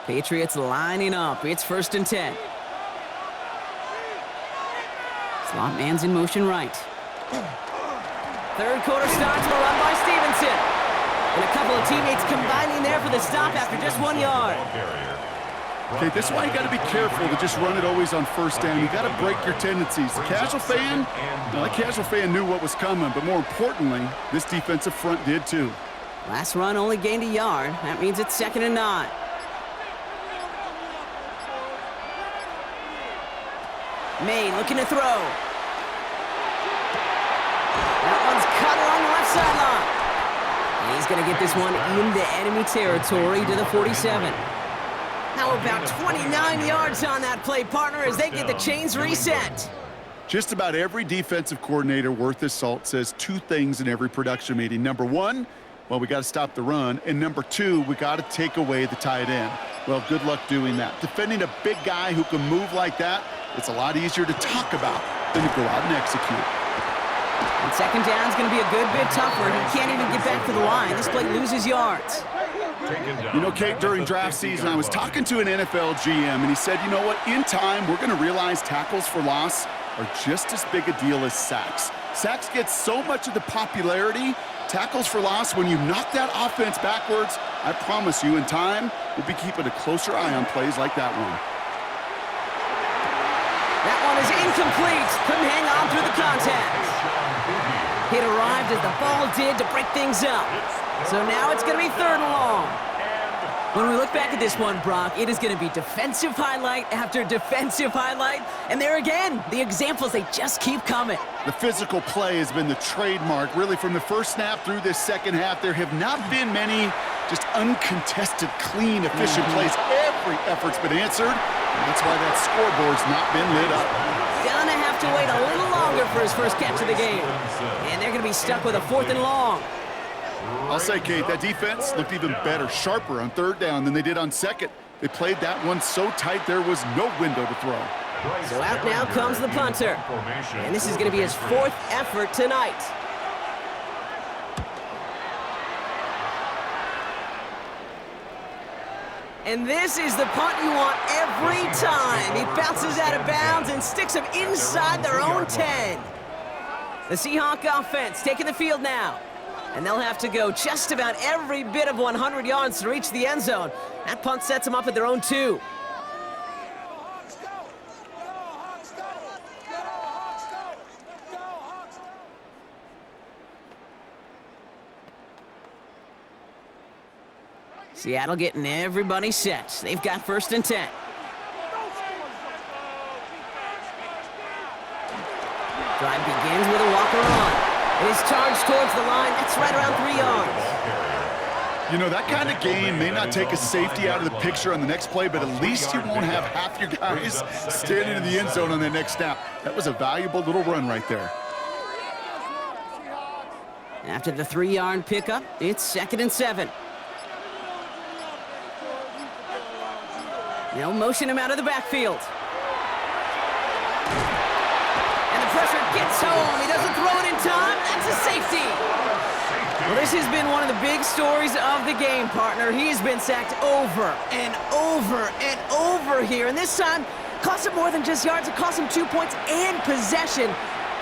Patriots lining up. It's 1st and 10. Slot man's in motion right. Third quarter starts with a run by Stevenson. And a couple of teammates combining there for the stop after just 1 yard. Okay, this is why you got to be careful to just run it always on 1st down. You got to break your tendencies. The casual fan, well, that casual fan knew what was coming, but more importantly, this defensive front did too. Last run only gained a yard. That means it's 2nd and 9. Maye looking to throw. That one's cut along the left sideline. And he's going to get this one into enemy territory to the 47. How about 29 yards on that play, partner, as they get the chains reset? Just about every defensive coordinator worth his salt says 2 things in every production meeting. Number 1, well, we got to stop the run. And number 2, we got to take away the tight end. Well, good luck doing that. Defending a big guy who can move like that, it's a lot easier to talk about than to go out and execute. And 2nd down is going to be a good bit tougher. He can't even get back to the line. This play loses yards. You know, Kate, during draft season, I was talking to an NFL GM, and he said, you know what, in time, we're going to realize tackles for loss are just as big a deal as sacks. Sacks get so much of the popularity. Tackles for loss, when you knock that offense backwards, I promise you, in time, we'll be keeping a closer eye on plays like that one. That one is incomplete. Couldn't hang on through the contact. It arrived as the ball did to break things up. So now it's going to be 3rd and long. When we look back at this one, Brock, it is going to be defensive highlight after defensive highlight. And there again, the examples, they just keep coming. The physical play has been the trademark. Really, from the first snap through this 2nd half, there have not been many just uncontested, clean, efficient plays. Every effort's been answered. And that's why that scoreboard's not been lit up. Gonna have to wait a little longer for his first catch of the game. And they're going to be stuck with a 4th and long. I'll say, Kate, that defense looked even better, sharper on 3rd down than they did on 2nd. They played that one so tight there was no window to throw. So out now comes the punter. And this is going to be his 4th effort tonight. And this is the punt you want every time. He bounces out of bounds and sticks him inside their own 10. The Seahawk offense taking the field now. And they'll have to go just about every bit of 100 yards to reach the end zone. That punt sets them up at their own 2. Seattle getting everybody set. They've got 1st and 10. Drive begins with a walker on. It is charged towards the line. That's right around 3 yards. You know, that kind of game may not take a safety out of the picture on the next play, but at least you won't have half your guys standing in the end zone on that next snap. That was a valuable little run right there. After the 3-yard pickup, it's 2nd and 7. They'll motion him out of the backfield. And the pressure gets home. He doesn't throw it in time. That's a safety. Well, this has been one of the big stories of the game, partner. He has been sacked over and over and over here. And this time, cost him more than just yards. It cost him 2 points and possession.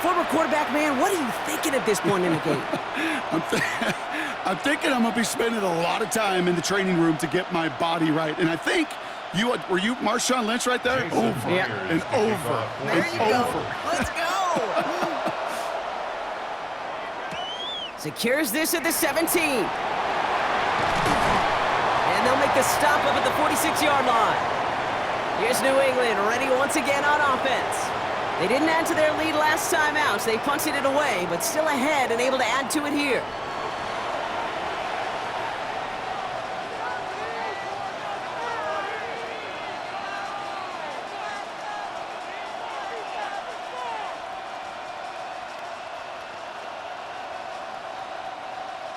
Former quarterback, man, what are you thinking at this point in the game? I'm thinking I'm going to be spending a lot of time in the training room to get my body right. And I think were you Marshawn Lynch right there? Over and over and over. Let's go. Secures this at the 17. And they'll make the stop up at the 46-yard line. Here's New England ready once again on offense. They didn't add to their lead last time out, so they punted it away, but still ahead and able to add to it here.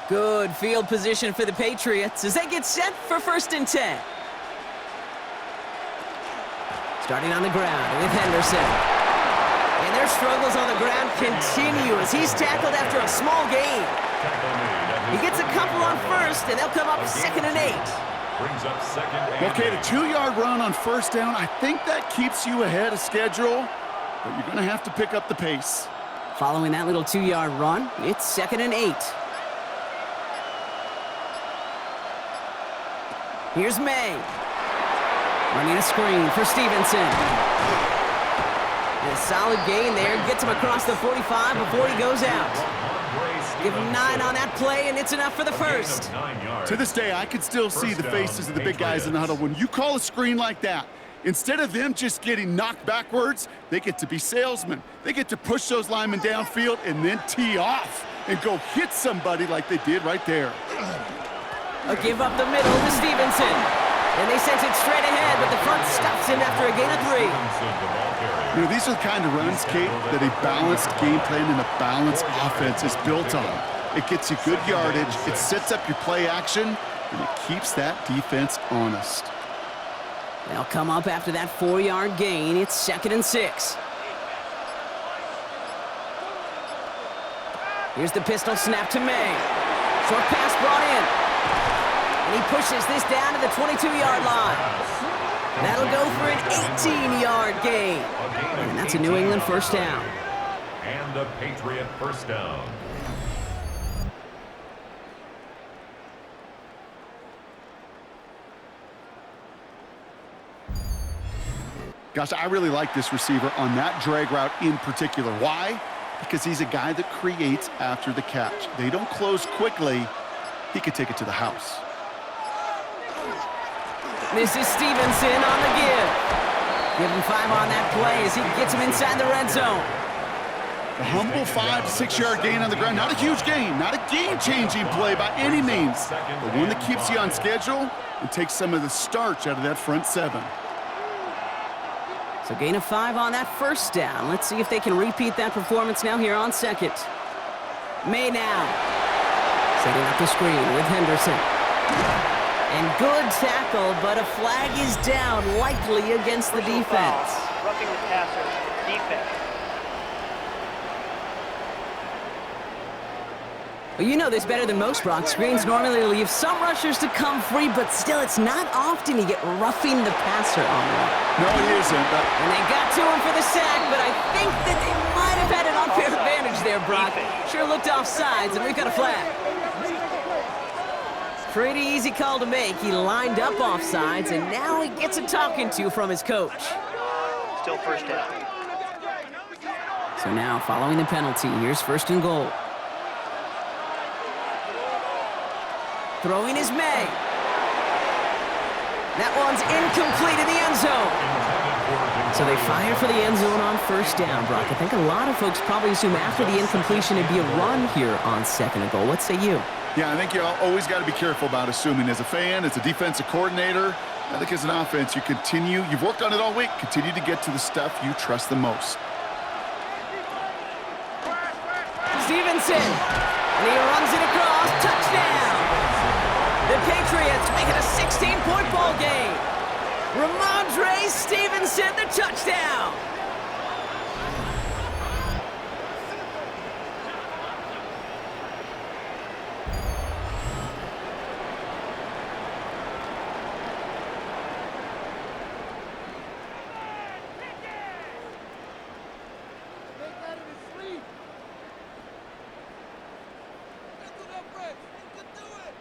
Good field position for the Patriots as they get set for 1st and 10. Starting on the ground with Henderson. And their struggles on the ground continue as he's tackled after a small gain. He gets a couple on 1st, and they'll come up 2nd and 8. Brings up second and Okay, the 2-yard run on first down, I think that keeps you ahead of schedule, but you're going to have to pick up the pace. Following that little 2-yard run, it's 2nd and 8. Here's Maye. Running a screen for Stevenson. And a solid gain there. Gets him across the 45 before he goes out. Give him 9 on that play, and it's enough for the first. To this day, I can still see the faces of the big guys in the huddle. When you call a screen like that, instead of them just getting knocked backwards, they get to be salesmen. They get to push those linemen downfield and then tee off and go hit somebody like they did right there. A give up the middle to Stevenson. And they sent it straight ahead, but the front stops him after a gain of 3. You know, these are the kind of runs, Kate, that a balanced game plan and a balanced offense is built on. It gets you good yardage, it sets up your play action, and it keeps that defense honest. They'll come up after that 4-yard gain. It's 2nd and 6. Here's the pistol snap to Maye. Short pass brought in. And he pushes this down to the 22-yard line. That'll go for an 18-yard gain. And that's a New England first down. And a Patriot first down. Gosh, I really like this receiver on that drag route in particular. Why? Because he's a guy that creates after the catch. They don't close quickly. He could take it to the house. This is Stevenson on the give. Give him 5 on that play as he gets him inside the red zone. A humble 5 to 6-yard gain on the ground. Not a huge gain, not a game-changing play by any means, but one that keeps you on schedule and takes some of the starch out of that front 7. So gain of 5 on that first down. Let's see if they can repeat that performance now here on 2nd. Maye now. Setting up the screen with Henderson. And good tackle, but a flag is down, likely against the defense. Roughing the passer, defense. Well, you know this better than most, Brock. Screens normally leave some rushers to come free, but still, it's not often you get roughing the passer on one. No, he isn't. And they got to him for the sack, but I think that they might have had an unfair advantage there, Brock. Sure looked off sides, and we've got a flag. Pretty easy call to make. He lined up off sides, and now he gets a talking to from his coach. Still first down. So now, following the penalty, here's 1st and goal. Throwing is Maye. That one's incomplete in the end zone. So they fire for the end zone on first down, Brock. I think a lot of folks probably assume after the incompletion it'd be a run here on 2nd and goal. What say you? Yeah, I think you always got to be careful about assuming. As a fan, as a defensive coordinator, I think as an offense, you've worked on it all week, continue to get to the stuff you trust the most. Stevenson, and he runs it across, touchdown! The Patriots make it a 16-point ball game. Ramondre Stevenson, the touchdown!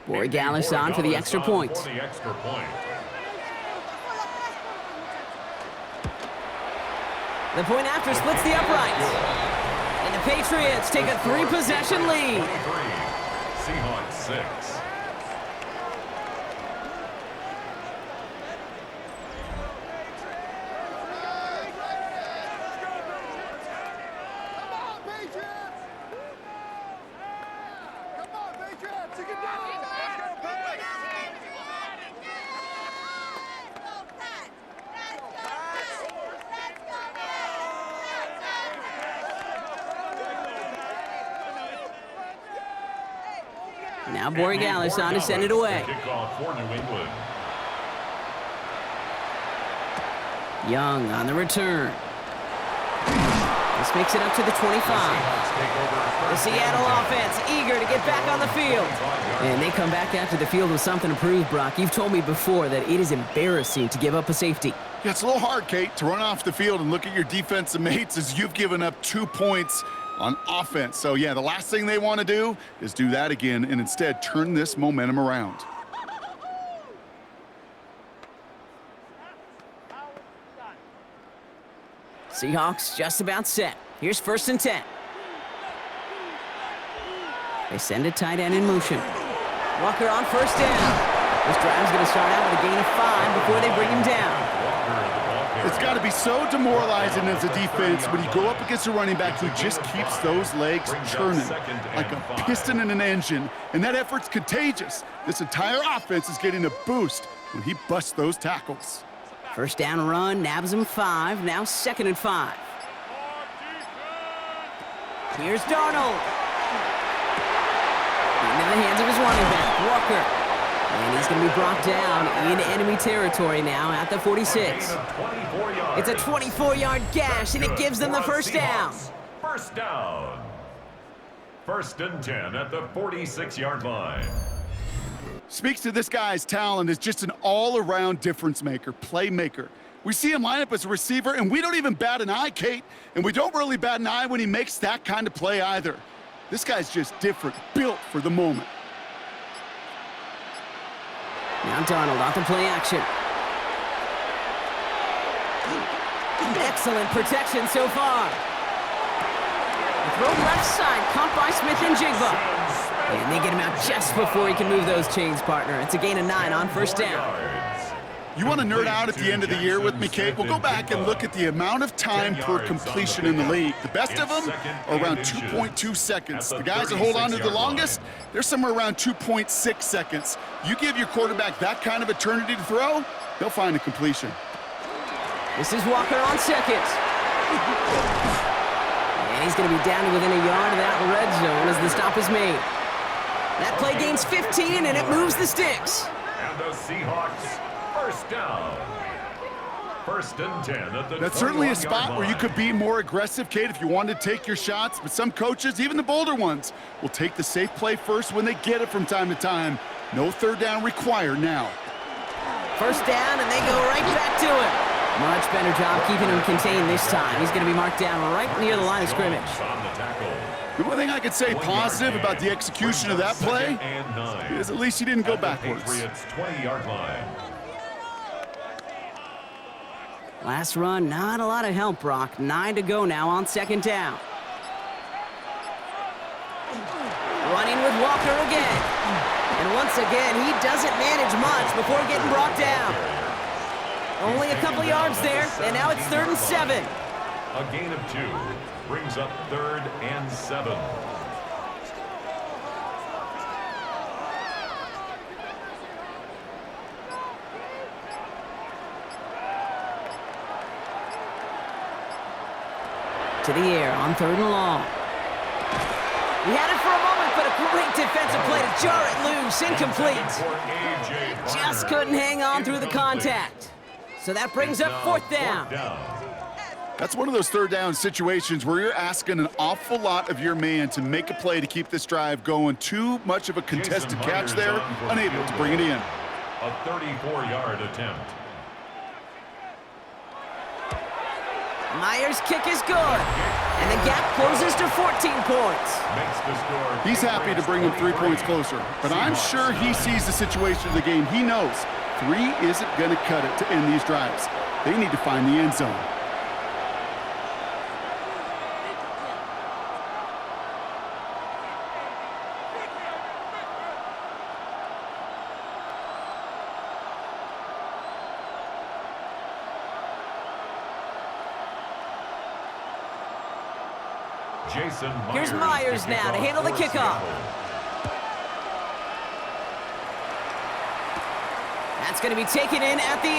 Borregales on for the extra point. The point after splits the uprights. And the Patriots take a 3-possession lead. Seahawks 6. Now Borregales on to send it away. Kickoff for New England. Young on the return. This makes it up to the 25. The Seattle offense eager to get back on the field. And they come back after the field with something to prove, Brock. You've told me before that it is embarrassing to give up a safety. Yeah, it's a little hard, Kate, to run off the field and look at your defensive mates as you've given up 2 points on offense. So, yeah, the last thing they want to do is do that again and instead turn this momentum around. Seahawks just about set. Here's 1st and 10. They send a tight end in motion. Walker on 1st down. This drive's going to start out with a gain of 5 before they bring him down. It's got to be so demoralizing as a defense when you go up against a running back who just keeps those legs churning like a piston in an engine, and that effort's contagious. This entire offense is getting a boost when he busts those tackles. 1st down run, nabs him 5, now 2nd and 5. Here's Darnold. Into the hands of his running back, Walker. And he's going to be brought down in enemy territory now at the 46. It's a 24-yard gash, and it gives them the 1st down. 1st down. 1st and 10 at the 46-yard line. Speaks to this guy's talent as just an all-around difference maker, playmaker. We see him line up as a receiver, and we don't even bat an eye, Kate, and we don't really bat an eye when he makes that kind of play either. This guy's just different, built for the moment. Now Darnold off the play action. Excellent protection so far. Throw left side, caught by Smith and Jigba. And they get him out just before he can move those chains, partner. It's a gain of 9 on 1st down. You want to nerd out at the end of the year with me, Kate? We'll go back and look at the amount of time per completion in the league. The best of them are around 2.2 seconds. The guys that hold on to the longest, they're somewhere around 2.6 seconds. You give your quarterback that kind of eternity to throw, they'll find a completion. This is Walker on 2nd. And he's going to be down to within a yard of that red zone as the stop is made. That play gains 15, and it moves the sticks. And the Seahawks, 1st down. 1st and 10 at the That's certainly a spot where you could be more aggressive, Kate, if you wanted to take your shots. But some coaches, even the bolder ones, will take the safe play first when they get it from time to time. No 3rd down required now. 1st down, and they go right back to it. Much better job keeping him contained this time. He's going to be marked down right near the line of scrimmage. The one thing I could say positive about the execution of that play is at least he didn't go backwards. 20-yard line. Last run, not a lot of help, Brock. 9 to go now on 2nd down. Running with Walker again. And once again, he doesn't manage much before getting brought down. Only a couple yards there, and now it's 3rd and 7. A gain of 2 brings up 3rd and 7. To the air on 3rd and long. He had it for a moment, but a great defensive play to jar it loose, incomplete. Just couldn't hang on through the contact. So that brings up 4th down. That's one of those 3rd down situations where you're asking an awful lot of your man to make a play to keep this drive going. Too much of a contested catch there, unable to bring it in. A 34-yard attempt. Myers' kick is good, and the gap closes to 14 points. He's happy to bring him 3 points closer, but I'm sure he sees the situation of the game. He knows 3 isn't going to cut it to end these drives. They need to find the end zone. Here's Myers now to handle the kickoff. That's going to be taken in at the 8.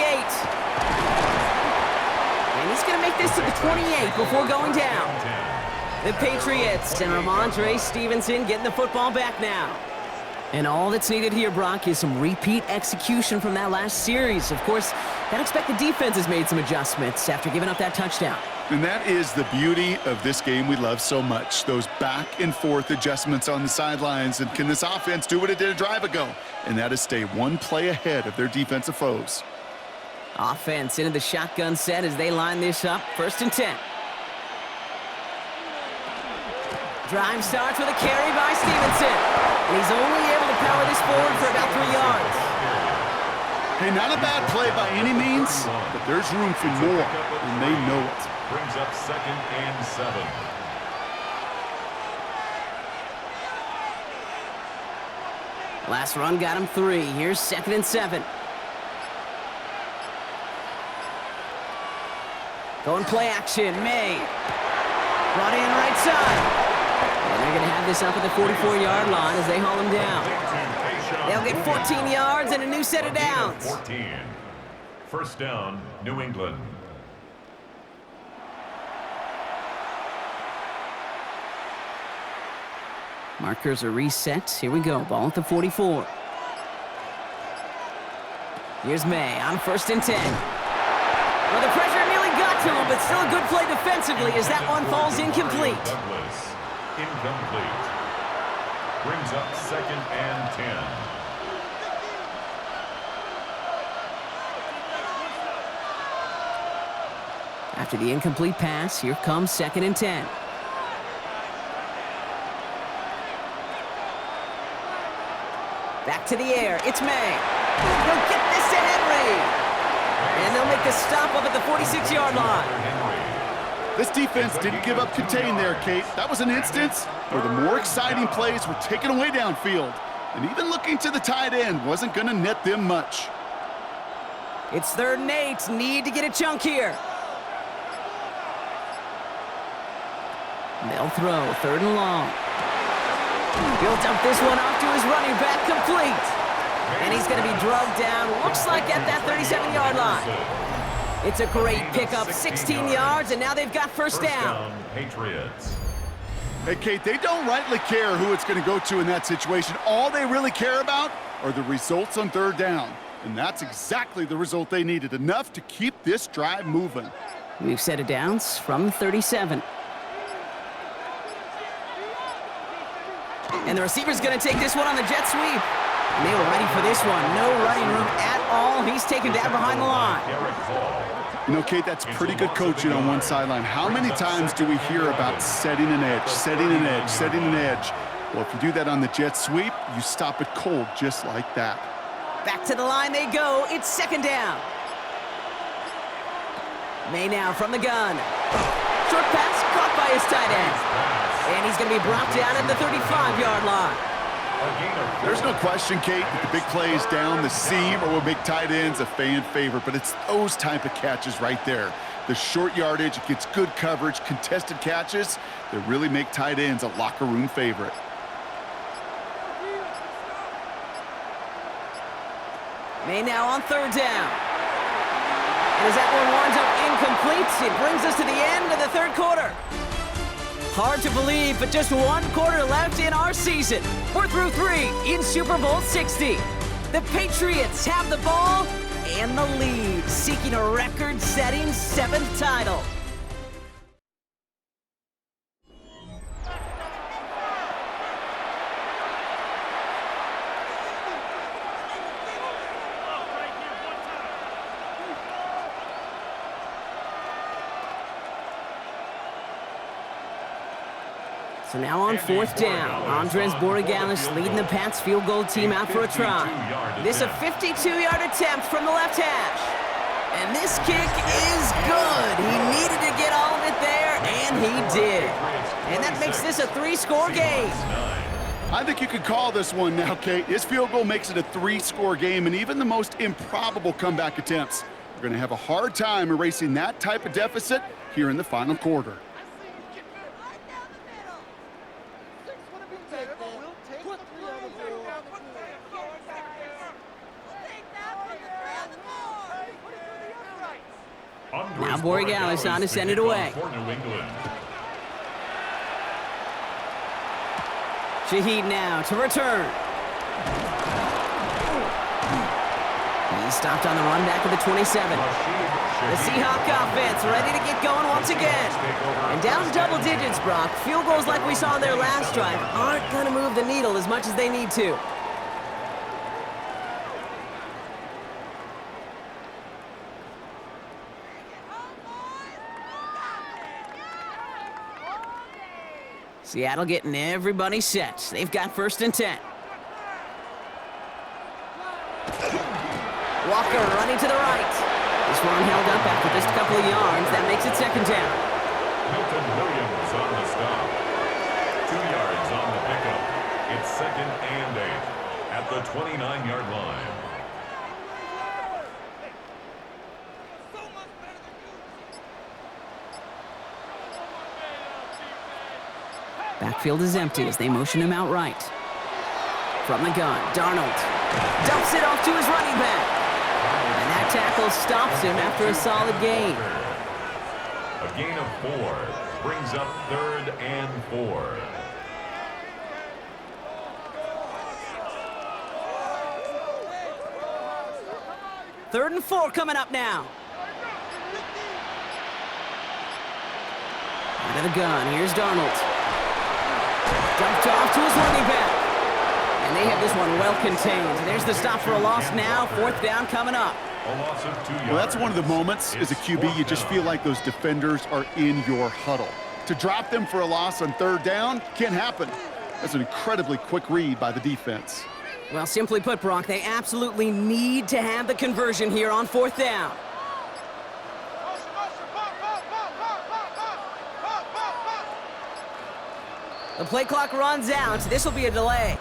And he's going to make this to the 28 before going down. The Patriots and Ramondre Stevenson getting the football back now. And all that's needed here, Brock, is some repeat execution from that last series. Of course, I'd expect the defense has made some adjustments after giving up that touchdown. And that is the beauty of this game we love so much. Those back and forth adjustments on the sidelines. And can this offense do what it did a drive ago? And that is stay one play ahead of their defensive foes. Offense into the shotgun set as they line this up. 1st and 10. Drive starts with a carry by Stevenson. And he's only able to power this forward for about 3 yards. Hey, not a bad play by any means, but there's room for more, and they know it. Brings up 2nd and 7. Last run got him 3. Here's 2nd and 7. Going play action, Maye. Brought in right side. And they're going to have this up at the 44-yard line as they haul him down. They'll get 14 yards and a new set of downs. 14. 1st down, New England. Markers are reset. Here we go. Ball at the 44. Here's Maye on 1st and 10. Well, the pressure nearly got to him, but still a good play defensively as that one falls incomplete. Douglas, incomplete. Brings up 2nd and 10. After the incomplete pass, here comes 2nd and 10. Back to the air. It's Maye. He'll get this to Henry. And they'll make the stop up at the 46-yard line. This defense didn't give up contain there, Kate. That was an instance where the more exciting plays were taken away downfield. And even looking to the tight end wasn't going to net them much. It's 3rd and 8. Need to get a chunk here. They'll throw 3rd and long. He'll dump this one off to his running back, complete. And he's going to be drugged down, looks like at that 37-yard line. It's a great pickup, 16 yards, and now they've got 1st down. Patriots. Hey, Kate, they don't rightly care who it's going to go to in that situation. All they really care about are the results on 3rd down. And that's exactly the result they needed, enough to keep this drive moving. We've set it downs from 37. And the receiver's going to take this one on the jet sweep. And they were ready for this one. No running room at all. He's taken down behind the line. You know, Kate, that's pretty good coaching on one sideline. How many times do we hear about setting an edge, setting an edge, setting an edge? Well, if you do that on the jet sweep, you stop it cold just like that. Back to the line they go. It's 2nd down. Maye now from the gun. Short pass caught by his tight end. And he's going to be brought down at the 35-yard line. There's no question, Kate, that the big plays down the seam or will make tight ends a fan favorite, but it's those type of catches right there. The short yardage, it gets good coverage, contested catches that really make tight ends a locker room favorite. Maye now on 3rd down. And as that one winds up incomplete, it brings us to the end of the 3rd quarter. Hard to believe, but just 1 quarter left in our season. We're through 3 in Super Bowl 60. The Patriots have the ball and the lead, seeking a record-setting 7th title. So now on 4th down, Andres Borregalis leading the Pats field goal team out for a try. This a 52-yard attempt from the left hash. And this kick is good. He needed to get all of it there, and he did. And that makes this a 3-score game. I think you could call this one now, Kate. This field goal makes it a 3-score game, and even the most improbable comeback attempts are going to have a hard time erasing that type of deficit here in the final quarter. Now Borregalis on to send it away. Shaheed now to return. He's stopped on the run back at the 27. The Seahawk offense ready to get going once again. And down double digits, Brock. Field goals like we saw their last drive aren't going to move the needle as much as they need to. Seattle getting everybody set. They've got 1st and 10. Walker running to the right. This one held up after just a couple of yards. That makes it 2nd down. Milton Williams on the stop. 2 yards on the pickup. It's 2nd and 8 at the 29-yard line. Backfield is empty as they motion him out right. From the gun, Darnold dumps it off to his running back. And that tackle stops him after a solid gain. A gain of 4 brings up 3rd and 4. Third and 4 coming up now. Out of the gun, here's Darnold. Dumped off to his running back. And they have this one well contained. There's the stop for a loss now. 4th down coming up. A loss of 2 yards. Well, that's one of the moments as a QB, you just feel like those defenders are in your huddle. To drop them for a loss on 3rd down can't happen. That's an incredibly quick read by the defense. Well, simply put, Brock, they absolutely need to have the conversion here on 4th down. The play clock runs out. This will be a delay.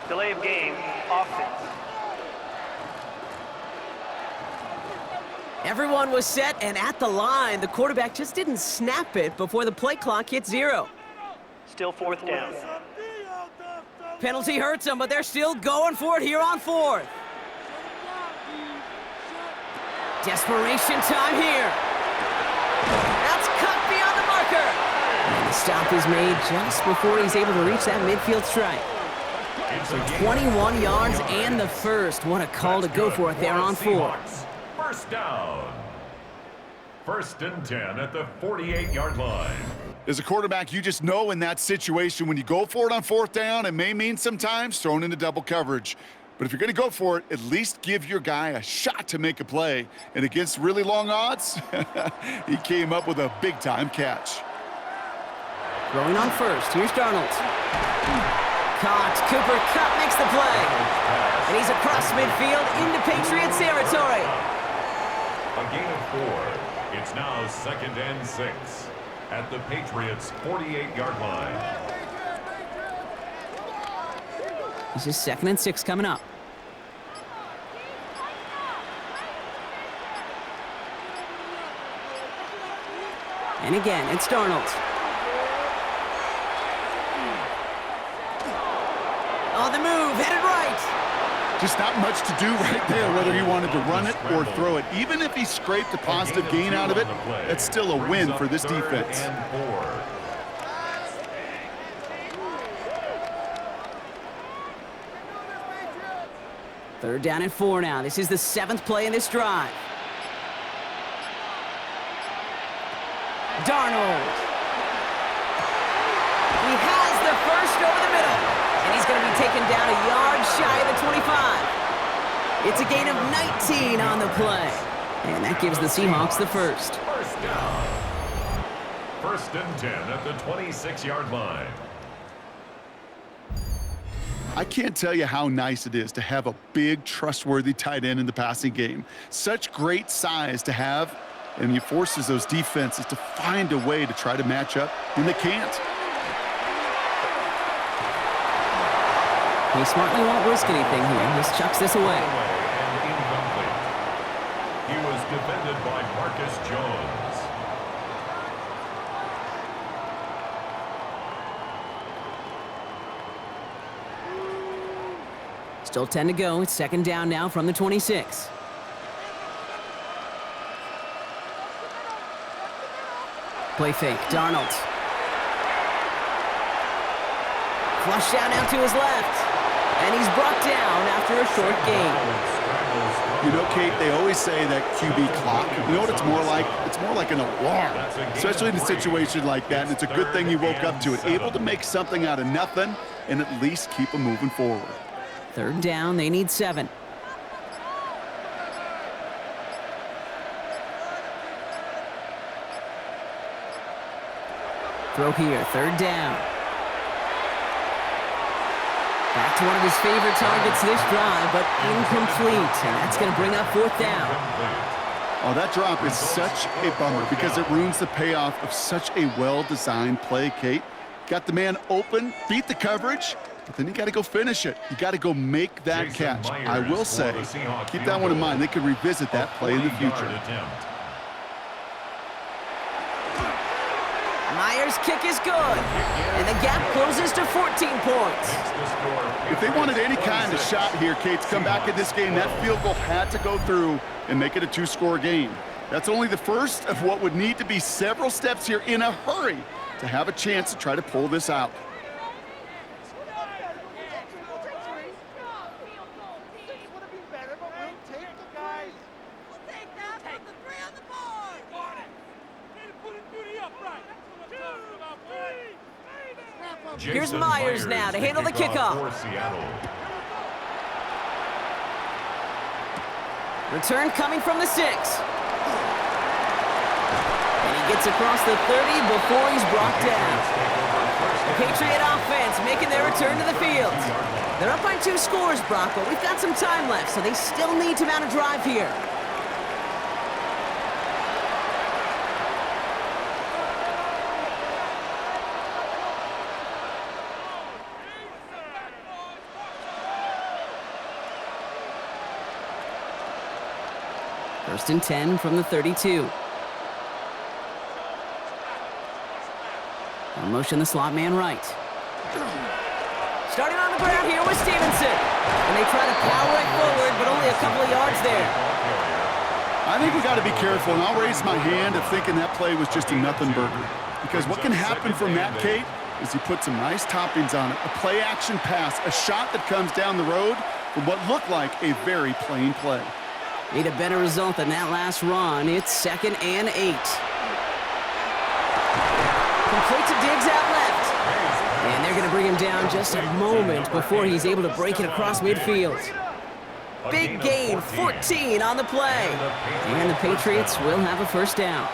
Delay of game, offense. Everyone was set and at the line. The quarterback just didn't snap it before the play clock hit 0. Still 4th down. Penalty hurts them, but they're still going for it here on 4th. Desperation time here. That's cut beyond the marker. And the stop is made just before he's able to reach that midfield strike. So 21 yards and the 1st. What a call to go for it there on 4. 1st down. 1st and 10 at the 48-yard line. As a quarterback, you just know in that situation when you go for it on 4th down, it may mean sometimes thrown into double coverage. But if you're going to go for it, at least give your guy a shot to make a play. And against really long odds, he came up with a big-time catch. Throwing on 1st. Here's Darnold. Caught. Cooper Kupp makes the play. And he's across midfield into Patriots territory. A gain of 4. It's now 2nd and 6 at the Patriots' 48-yard line. This is 2nd and 6 coming up. And again, it's Darnold. On the move, headed right. Just not much to do right there, whether he wanted to run it or throw it. Even if he scraped a positive gain out of it, that's still a win for this defense. 3rd down and 4 now. This is the 7th play in this drive. Darnold. He has the 1st over the middle. And he's going to be taken down a yard shy of the 25. It's a gain of 19 on the play. And that gives the Seahawks the 1st. 1st down. 1st and 10 at the 26-yard line. I can't tell you how nice it is to have a big, trustworthy tight end in the passing game. Such great size to have, and he forces those defenses to find a way to try to match up when they can't. He smartly won't risk anything here. Just chucks this away. And incomplete. He was defended by Marcus Jones. Still 10 to go. It's 2nd down now from the 26. Play fake. Darnold. Flushed out now to his left. And he's brought down after a short gain. You know, Kate, they always say that QB clock. You know what it's more like? It's more like an alarm, especially in a situation like that. And it's a good thing you woke up to it, able to make something out of nothing and at least keep them moving forward. 3rd down, they need 7. Throw here, 3rd down. Back to one of his favorite targets this drive, but incomplete. And that's going to bring up 4th down. Oh, that drop is such a bummer because it ruins the payoff of such a well-designed play, Kate. Got the man open, beat the coverage, but then you got to go finish it. You got to go make that catch. I will say, keep that one in mind. They could revisit that play in the future. Myers' kick is good, and the gap closes to 14 points. If they wanted any kind of shot here, Kate, to come back in this game, that field goal had to go through and make it a 2-score game. That's only the first of what would need to be several steps here in a hurry to have a chance to try to pull this out. Here's Myers now to handle the kickoff. Return coming from the 6. And he gets across the 30 before he's brought down. The Patriot offense making their return to the field. They're up by 2 scores, Brock, but we've got some time left, so they still need to mount a drive here. First and 10 from the 32. I'll motion the slot man right. Starting on the ground here with Stevenson. And they try to power it forward, but only a couple of yards there. I think we got to be careful, and I'll raise my hand of thinking that play was just a nothing burger. Because what can happen from that, Kate, is he put some nice toppings on it. A play-action pass, a shot that comes down the road from what looked like a very plain play. Need a better result than that last run. It's 2nd and 8. Complete to Diggs out left. And they're going to bring him down just a moment before he's able to break it across midfield. Big gain, 14 on the play. And the Patriots will have a first down.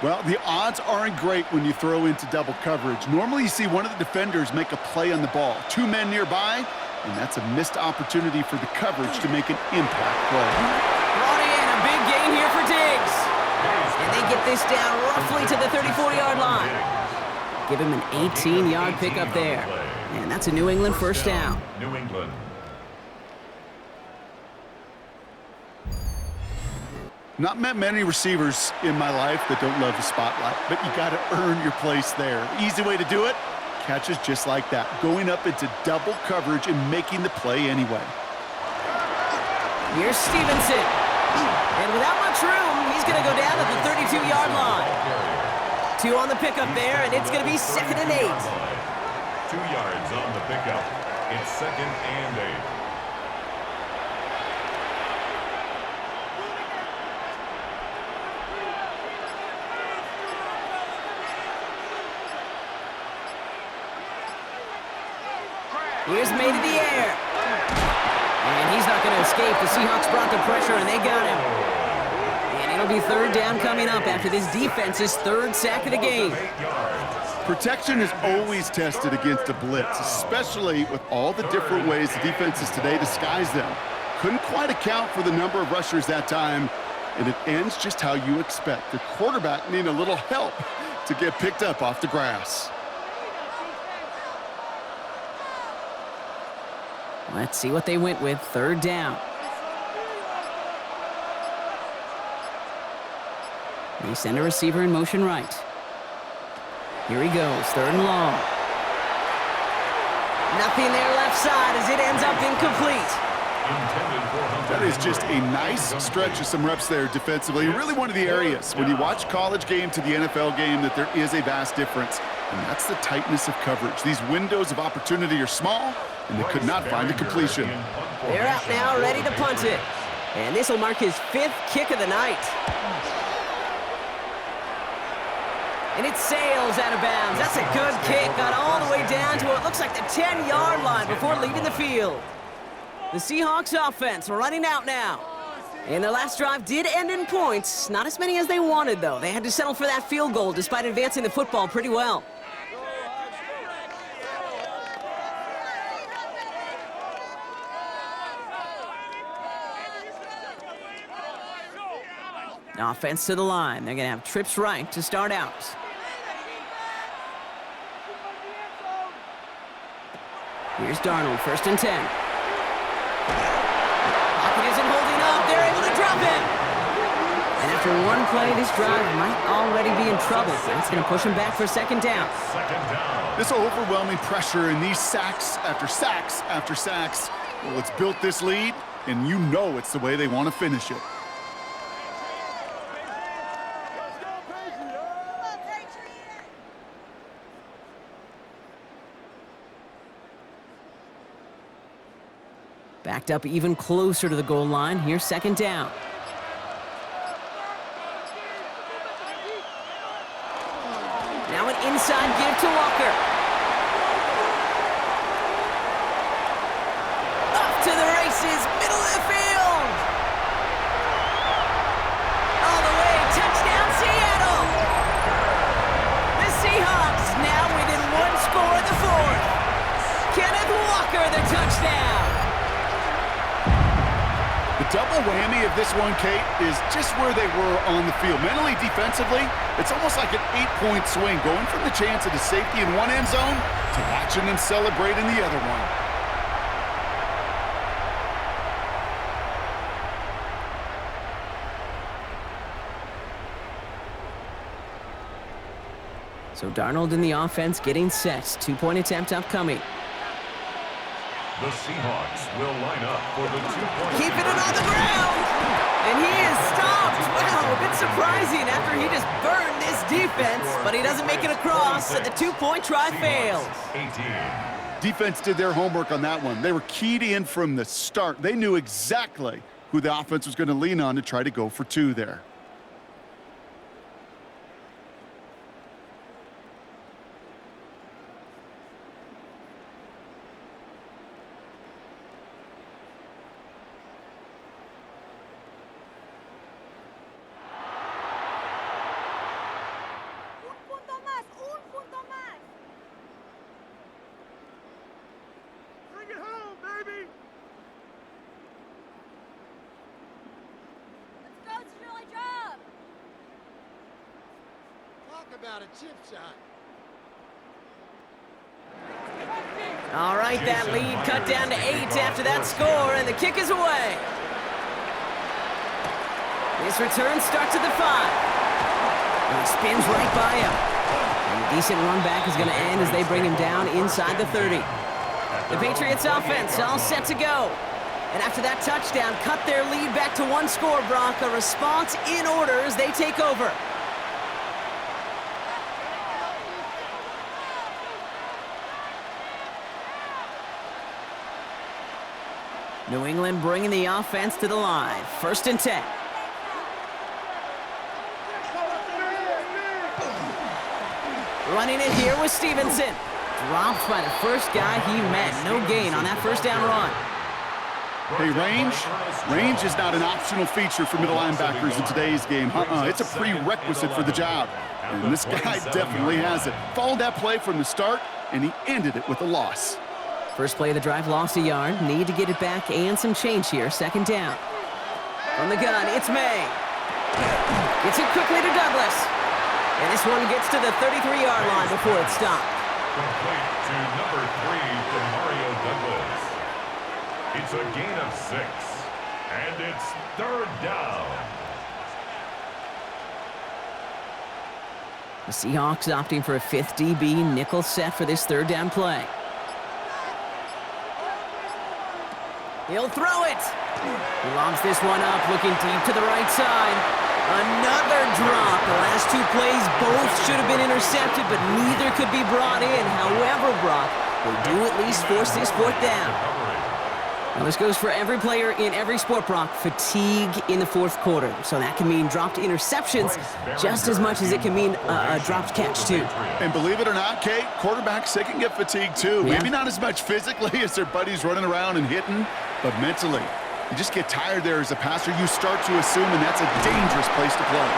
Well, the odds aren't great when you throw into double coverage. Normally you see one of the defenders make a play on the ball. 2 men nearby, and that's a missed opportunity for the coverage to make an impact play. Brought in a big gain here for Diggs. And they get this down roughly to the 34-yard line. Give him an 18-yard pickup there. And that's a New England first down. New England. Not met many receivers in my life that don't love the spotlight, but you got to earn your place there. Easy way to do it, catches just like that, going up into double coverage and making the play anyway. Here's Stevenson. And without much room, he's going to go down at the 32-yard line. 2 on the pickup there, and it's going to be 2nd and 8. 2 yards on the pickup. It's 2nd and 8. Here's Maye to the air. And he's not going to escape. The Seahawks brought the pressure, and they got him. And it'll be 3rd down coming up after this defense's 3rd sack of the game. Protection is always tested against a blitz, especially with all the different ways the defenses today disguise them. Couldn't quite account for the number of rushers that time, and it ends just how you expect. The quarterback needing a little help to get picked up off the grass. Let's see what they went with. 3rd down. They send a receiver in motion right. Here he goes, 3rd and long. Nothing there left side as it ends up incomplete. That is just a nice stretch of some reps there defensively. Really one of the areas when you watch college game to the NFL game that there is a vast difference. and that's the tightness of coverage. These windows of opportunity are small, and they could not find a completion. They're out now, ready to punt it. And this will mark his 5th kick of the night. And it sails out of bounds. That's a good kick. Got all the way down to what looks like the 10-yard line before leaving the field. The Seahawks offense running out now. And their last drive did end in points. Not as many as they wanted, though. They had to settle for that field goal despite advancing the football pretty well. Offense to the line. They're going to have trips right to start out. Here's Darnold, 1st and 10. Pocket isn't holding up. They're able to drop him. And after one play, this drive might already be in trouble. That's going to push him back for 2nd down. This overwhelming pressure and these sacks after sacks after sacks. Well, it's built this lead, and you know it's the way they want to finish it. Backed up even closer to the goal line. Here's 2nd down. Now an inside give to Walker. Off to the races, middle of the field. All the way, touchdown Seattle. The Seahawks now within 1 score of the 4th. Kenneth Walker, the touchdown. The double whammy of this one, Kate, is just where they were on the field. Mentally, defensively, it's almost like an 8-point swing, going from the chance at a safety in one end zone to watching them celebrate in the other one. So Darnold in the offense getting set. 2-point attempt upcoming. The Seahawks will line up for the 2-point. Keeping it on the ground. And he is stopped. Wow, a bit surprising after he just burned this defense. But he doesn't make it across, and the 2-point try fails. 18. Defense did their homework on that one. They were keyed in from the start. They knew exactly who the offense was going to lean on to try to go for 2 there. About a chip shot. All right, that lead cut down to 8 after that score, and the kick is away. This return starts at the 5. And he spins right by him. And a decent run back is going to end as they bring him down inside the 30. The Patriots offense all set to go. And after that touchdown, cut their lead back to 1 score, Brock. A response in order as they take over. New England bringing the offense to the line. 1st and 10. Running it here with Stevenson. Dropped by the first guy he met. No gain on that 1st down run. Hey, range is not an optional feature for middle linebackers in today's game. It's a prerequisite for the job. And this guy definitely has it. Followed that play from the start, and he ended it with a loss. First play of the drive, lost a yard. Need to get it back and some change here. 2nd down. From the gun, it's Maye. Gets it quickly to Douglas. And this one gets to the 33-yard line before it's stopped. Complete to number 3 for Mario Douglas. It's a gain of 6. And it's 3rd down. The Seahawks opting for a 5th DB nickel set for this 3rd down play. He'll throw it. He lobs this one up, looking deep to the right side. Another drop. The last two plays both should have been intercepted, but neither could be brought in. However, Brock, they do at least force this fourth down. Now, this goes for every player in every sport, Brock. Fatigue in the fourth quarter. So that can mean dropped interceptions just as much as it can mean a dropped catch, too. And believe it or not, Kate, quarterbacks, they can get fatigued, too. Yeah. Maybe not as much physically as their buddies running around and hitting, but mentally. You just get tired there as a passer. You start to assume, and that's a dangerous place to play.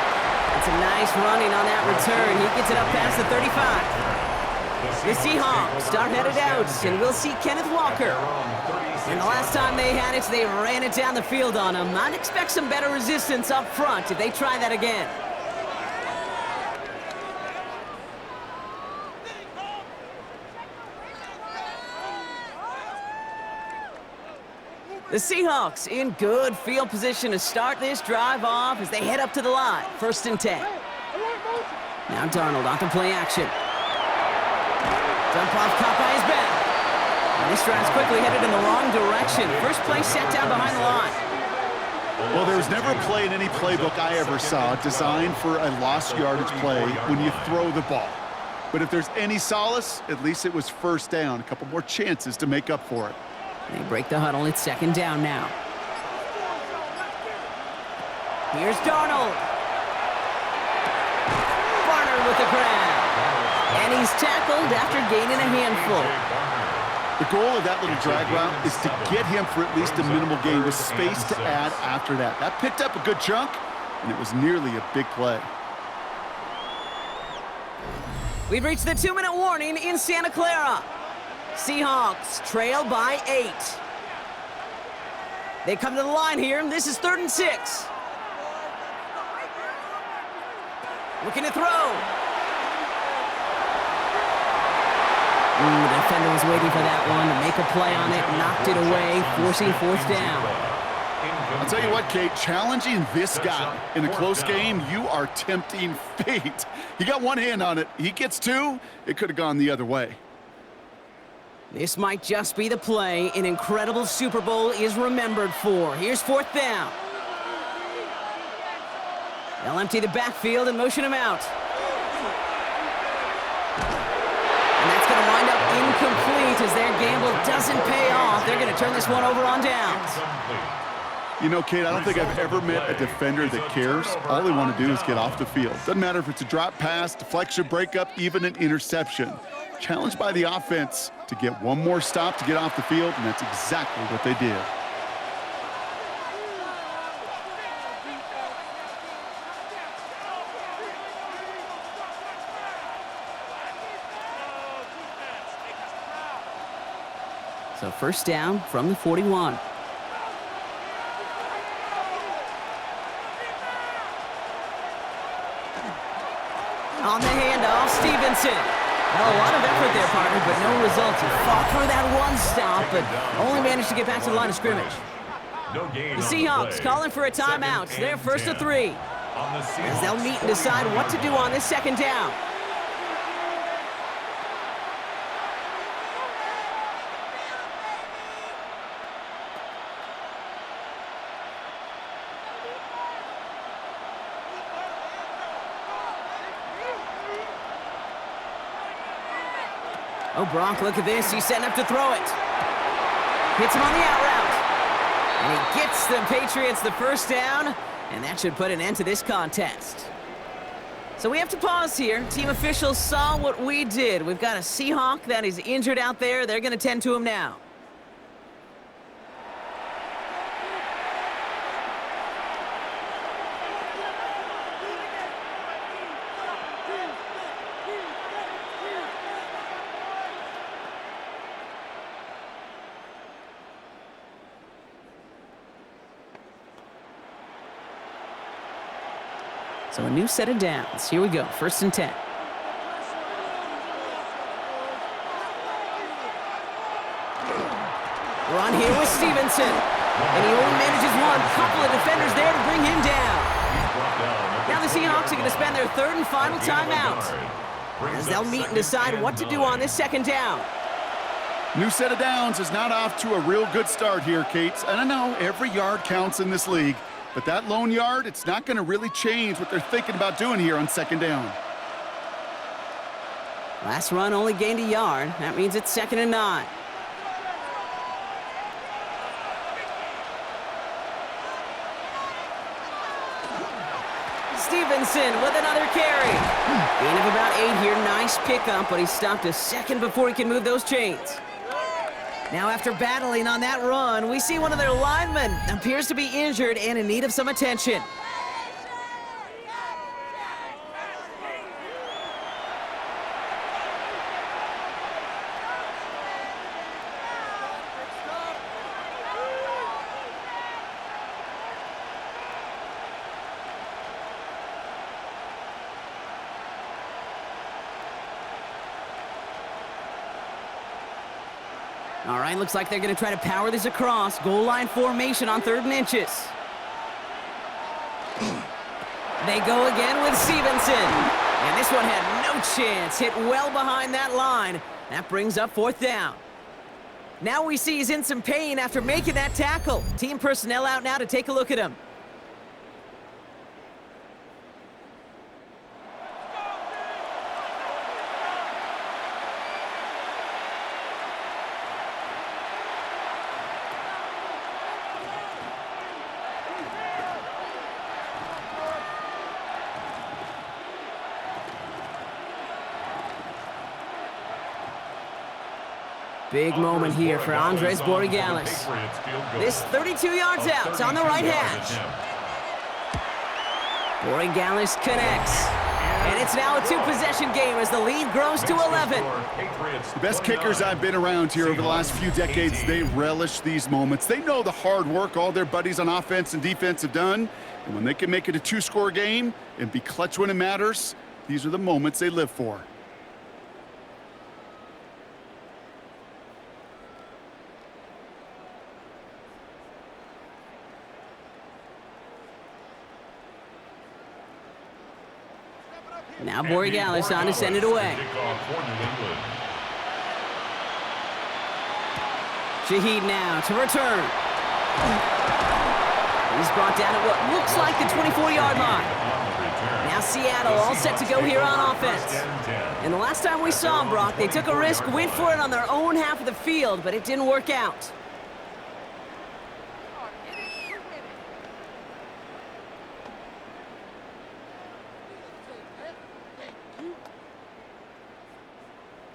It's a nice running on that return. He gets it up past the 35. The Seahawks start headed out, and we'll see Kenneth Walker. And the last time they had it, they ran it down the field on him. I'd expect some better resistance up front if they try that again. The Seahawks in good field position to start this drive off as they head up to the line. 1st and 10. Now Darnold on to play action. Dump off caught by his back. And this drive's quickly headed in the wrong direction. First play set down behind the line. Well, there was never a play in any playbook I ever saw designed for a lost yardage play when you throw the ball. But if there's any solace, at least it was first down. A couple more chances to make up for it. They break the huddle. It's 2nd down now. Here's Darnold. Barner with the grab. And he's tackled after gaining a handful. The goal of that little drag route is to get him for at least a minimal gain with space to add after that. That picked up a good chunk, and it was nearly a big play. We've reached the 2-minute warning in Santa Clara. Seahawks trail by 8. They come to the line here. This is 3rd and 6. Looking to throw. The defender was waiting for that one to make a play on it, knocked it away, forcing 4th down. I'll tell you what, Kate, challenging this guy in a close game, you are tempting fate. He got one hand on it. He gets 2. It could have gone the other way. This might just be the play an incredible Super Bowl is remembered for. Here's 4th down. They'll empty the backfield and motion him out. And that's going to wind up incomplete as their gamble doesn't pay off. They're going to turn this one over on downs. You know, Kate, I don't think I've ever met a defender that cares. All they want to do is get off the field. Doesn't matter if it's a drop pass, deflection, breakup, even an interception. Challenged by the offense to get one more stop to get off the field, and that's exactly what they did. So 1st down from the 41. On the handoff, Stevenson. Well, a lot of effort there, partner, but no results. He fought for that one stop, but only managed to get back to the line of scrimmage. The Seahawks calling for a timeout. They're 1st and 3. As they'll meet and decide what to do on this 2nd down. Oh, Brock, look at this. He's setting up to throw it. Hits him on the out route. And he gets the Patriots the 1st down, and that should put an end to this contest. So we have to pause here. Team officials saw what we did. We've got a Seahawk that is injured out there. They're going to tend to him now. So a new set of downs. Here we go, 1st and 10. We're on here with Stevenson. And he only manages one. Couple of defenders there to bring him down. Now the Seahawks are going to spend their 3rd and final timeout, as they'll meet and decide what to do on this 2nd down. New set of downs is not off to a real good start here, Kate. And I know every yard counts in this league, But that lone yard, it's not going to really change what they're thinking about doing here on second down. Last run only gained a yard. That means it's 2nd and 9. Stevenson with another carry. Gain of about 8 here. Nice pickup, but he stopped a second before he can move those chains. Now, after battling on that run, we see one of their linemen appears to be injured and in need of some attention. All right, looks like they're going to try to power this across. Goal line formation on 3rd and inches. They go again with Stevenson. And this one had no chance. Hit well behind that line. That brings up 4th down. Now we see he's in some pain after making that tackle. Team personnel out now to take a look at him. Big moment here for Andres Borregales. This 32 yards out. It's on the right hash. Borregales connects. And it's now a 2-possession game as the lead grows to 11. The best kickers I've been around here over the last few decades, they relish these moments. They know the hard work all their buddies on offense and defense have done. And when they can make it a 2-score game and be clutch when it matters, these are the moments they live for. Now Borregales on to send it away. Shaheed now to return. He's brought down at what looks like the 24-yard line. Now Seattle all set to go here on offense. And the last time we saw them, Brock, they took a risk, went for it on their own half of the field, but it didn't work out.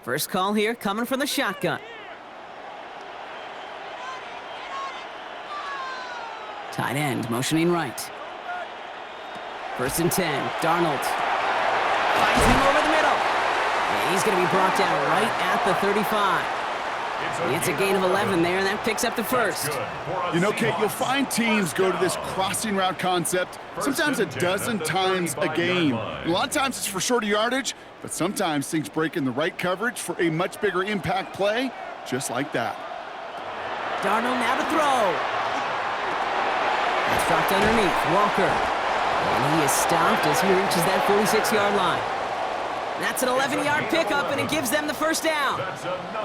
First call here coming from the shotgun. Tight end motioning right. 1st and 10. Darnold finds him over the middle. And he's going to be brought down right at the 35. It's a gain of 11 there, and that picks up the first. You know, Kate, you'll find teams go to this crossing route concept sometimes a dozen times a game. A lot of times it's for shorter yardage, but sometimes things break in the right coverage for a much bigger impact play, just like that. Darnold now to throw. That's dropped underneath. Walker. And he is stopped as he reaches that 46-yard line. That's an 11-yard pickup, and it gives them the first down.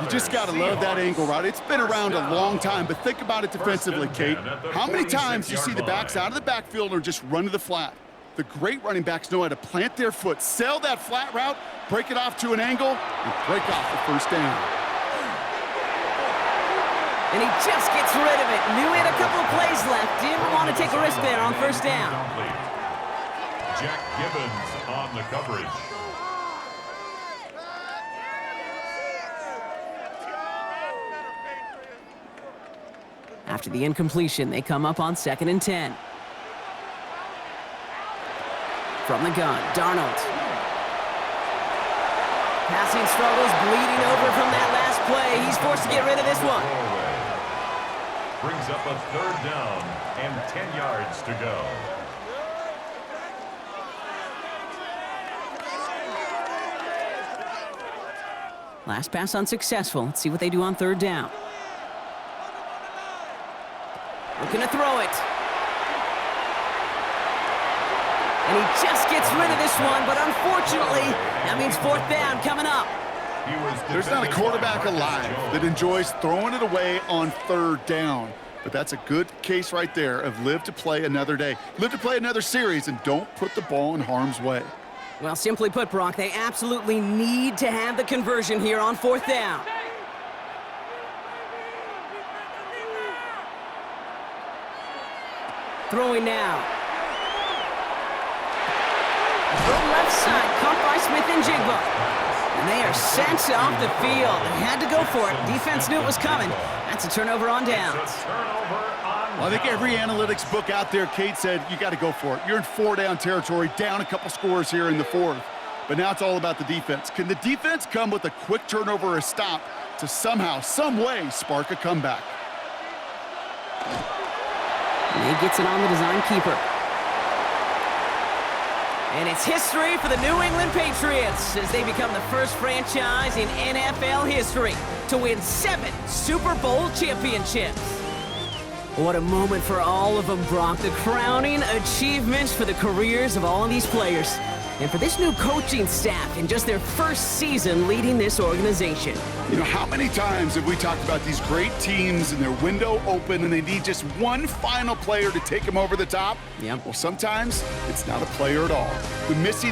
You just got to love that angle route. It's been around a long time, but think about it defensively, Kate. How many times do you see the backs out of the backfield or just run to the flat? The great running backs know how to plant their foot, sell that flat route, break it off to an angle, and break off the first down. And he just gets rid of it. Knew he had a couple of plays left. Didn't want to take a risk there on first down. Jack Gibbons on the coverage. After the incompletion, they come up on 2nd and 10. From the gun, Darnold. Passing struggles, bleeding over from that last play. He's forced to get rid of this one. Brings up a 3rd down and 10 yards to go. Last pass unsuccessful. Let's see what they do on 3rd down. Looking to throw it. And he just gets rid of this one, but unfortunately, that means 4th down coming up. There's not a quarterback alive that enjoys throwing it away on 3rd down. But that's a good case right there of live to play another day. Live to play another series, and don't put the ball in harm's way. Well, simply put, Brock, they absolutely need to have the conversion here on 4th down. Throwing now. The left side, caught by Smith and Jigba. And they are sent off the field. They had to go for it. Defense knew it was coming. That's a turnover on downs. Well, I think every analytics book out there, Kate said, you got to go for it. You're in 4-down territory, down a couple scores here in the 4th. But now it's all about the defense. Can the defense come with a quick turnover or a stop to somehow, some way, spark a comeback? He gets it on the design keeper. And it's history for the New England Patriots as they become the first franchise in NFL history to win 7 Super Bowl championships. What a moment for all of them, Brock. The crowning achievements for the careers of all of these players. And for this new coaching staff in just their first season leading this organization. You know, how many times have we talked about these great teams and their window open and they need just one final player to take them over the top? Yep. Well, sometimes it's not a player at all. The missing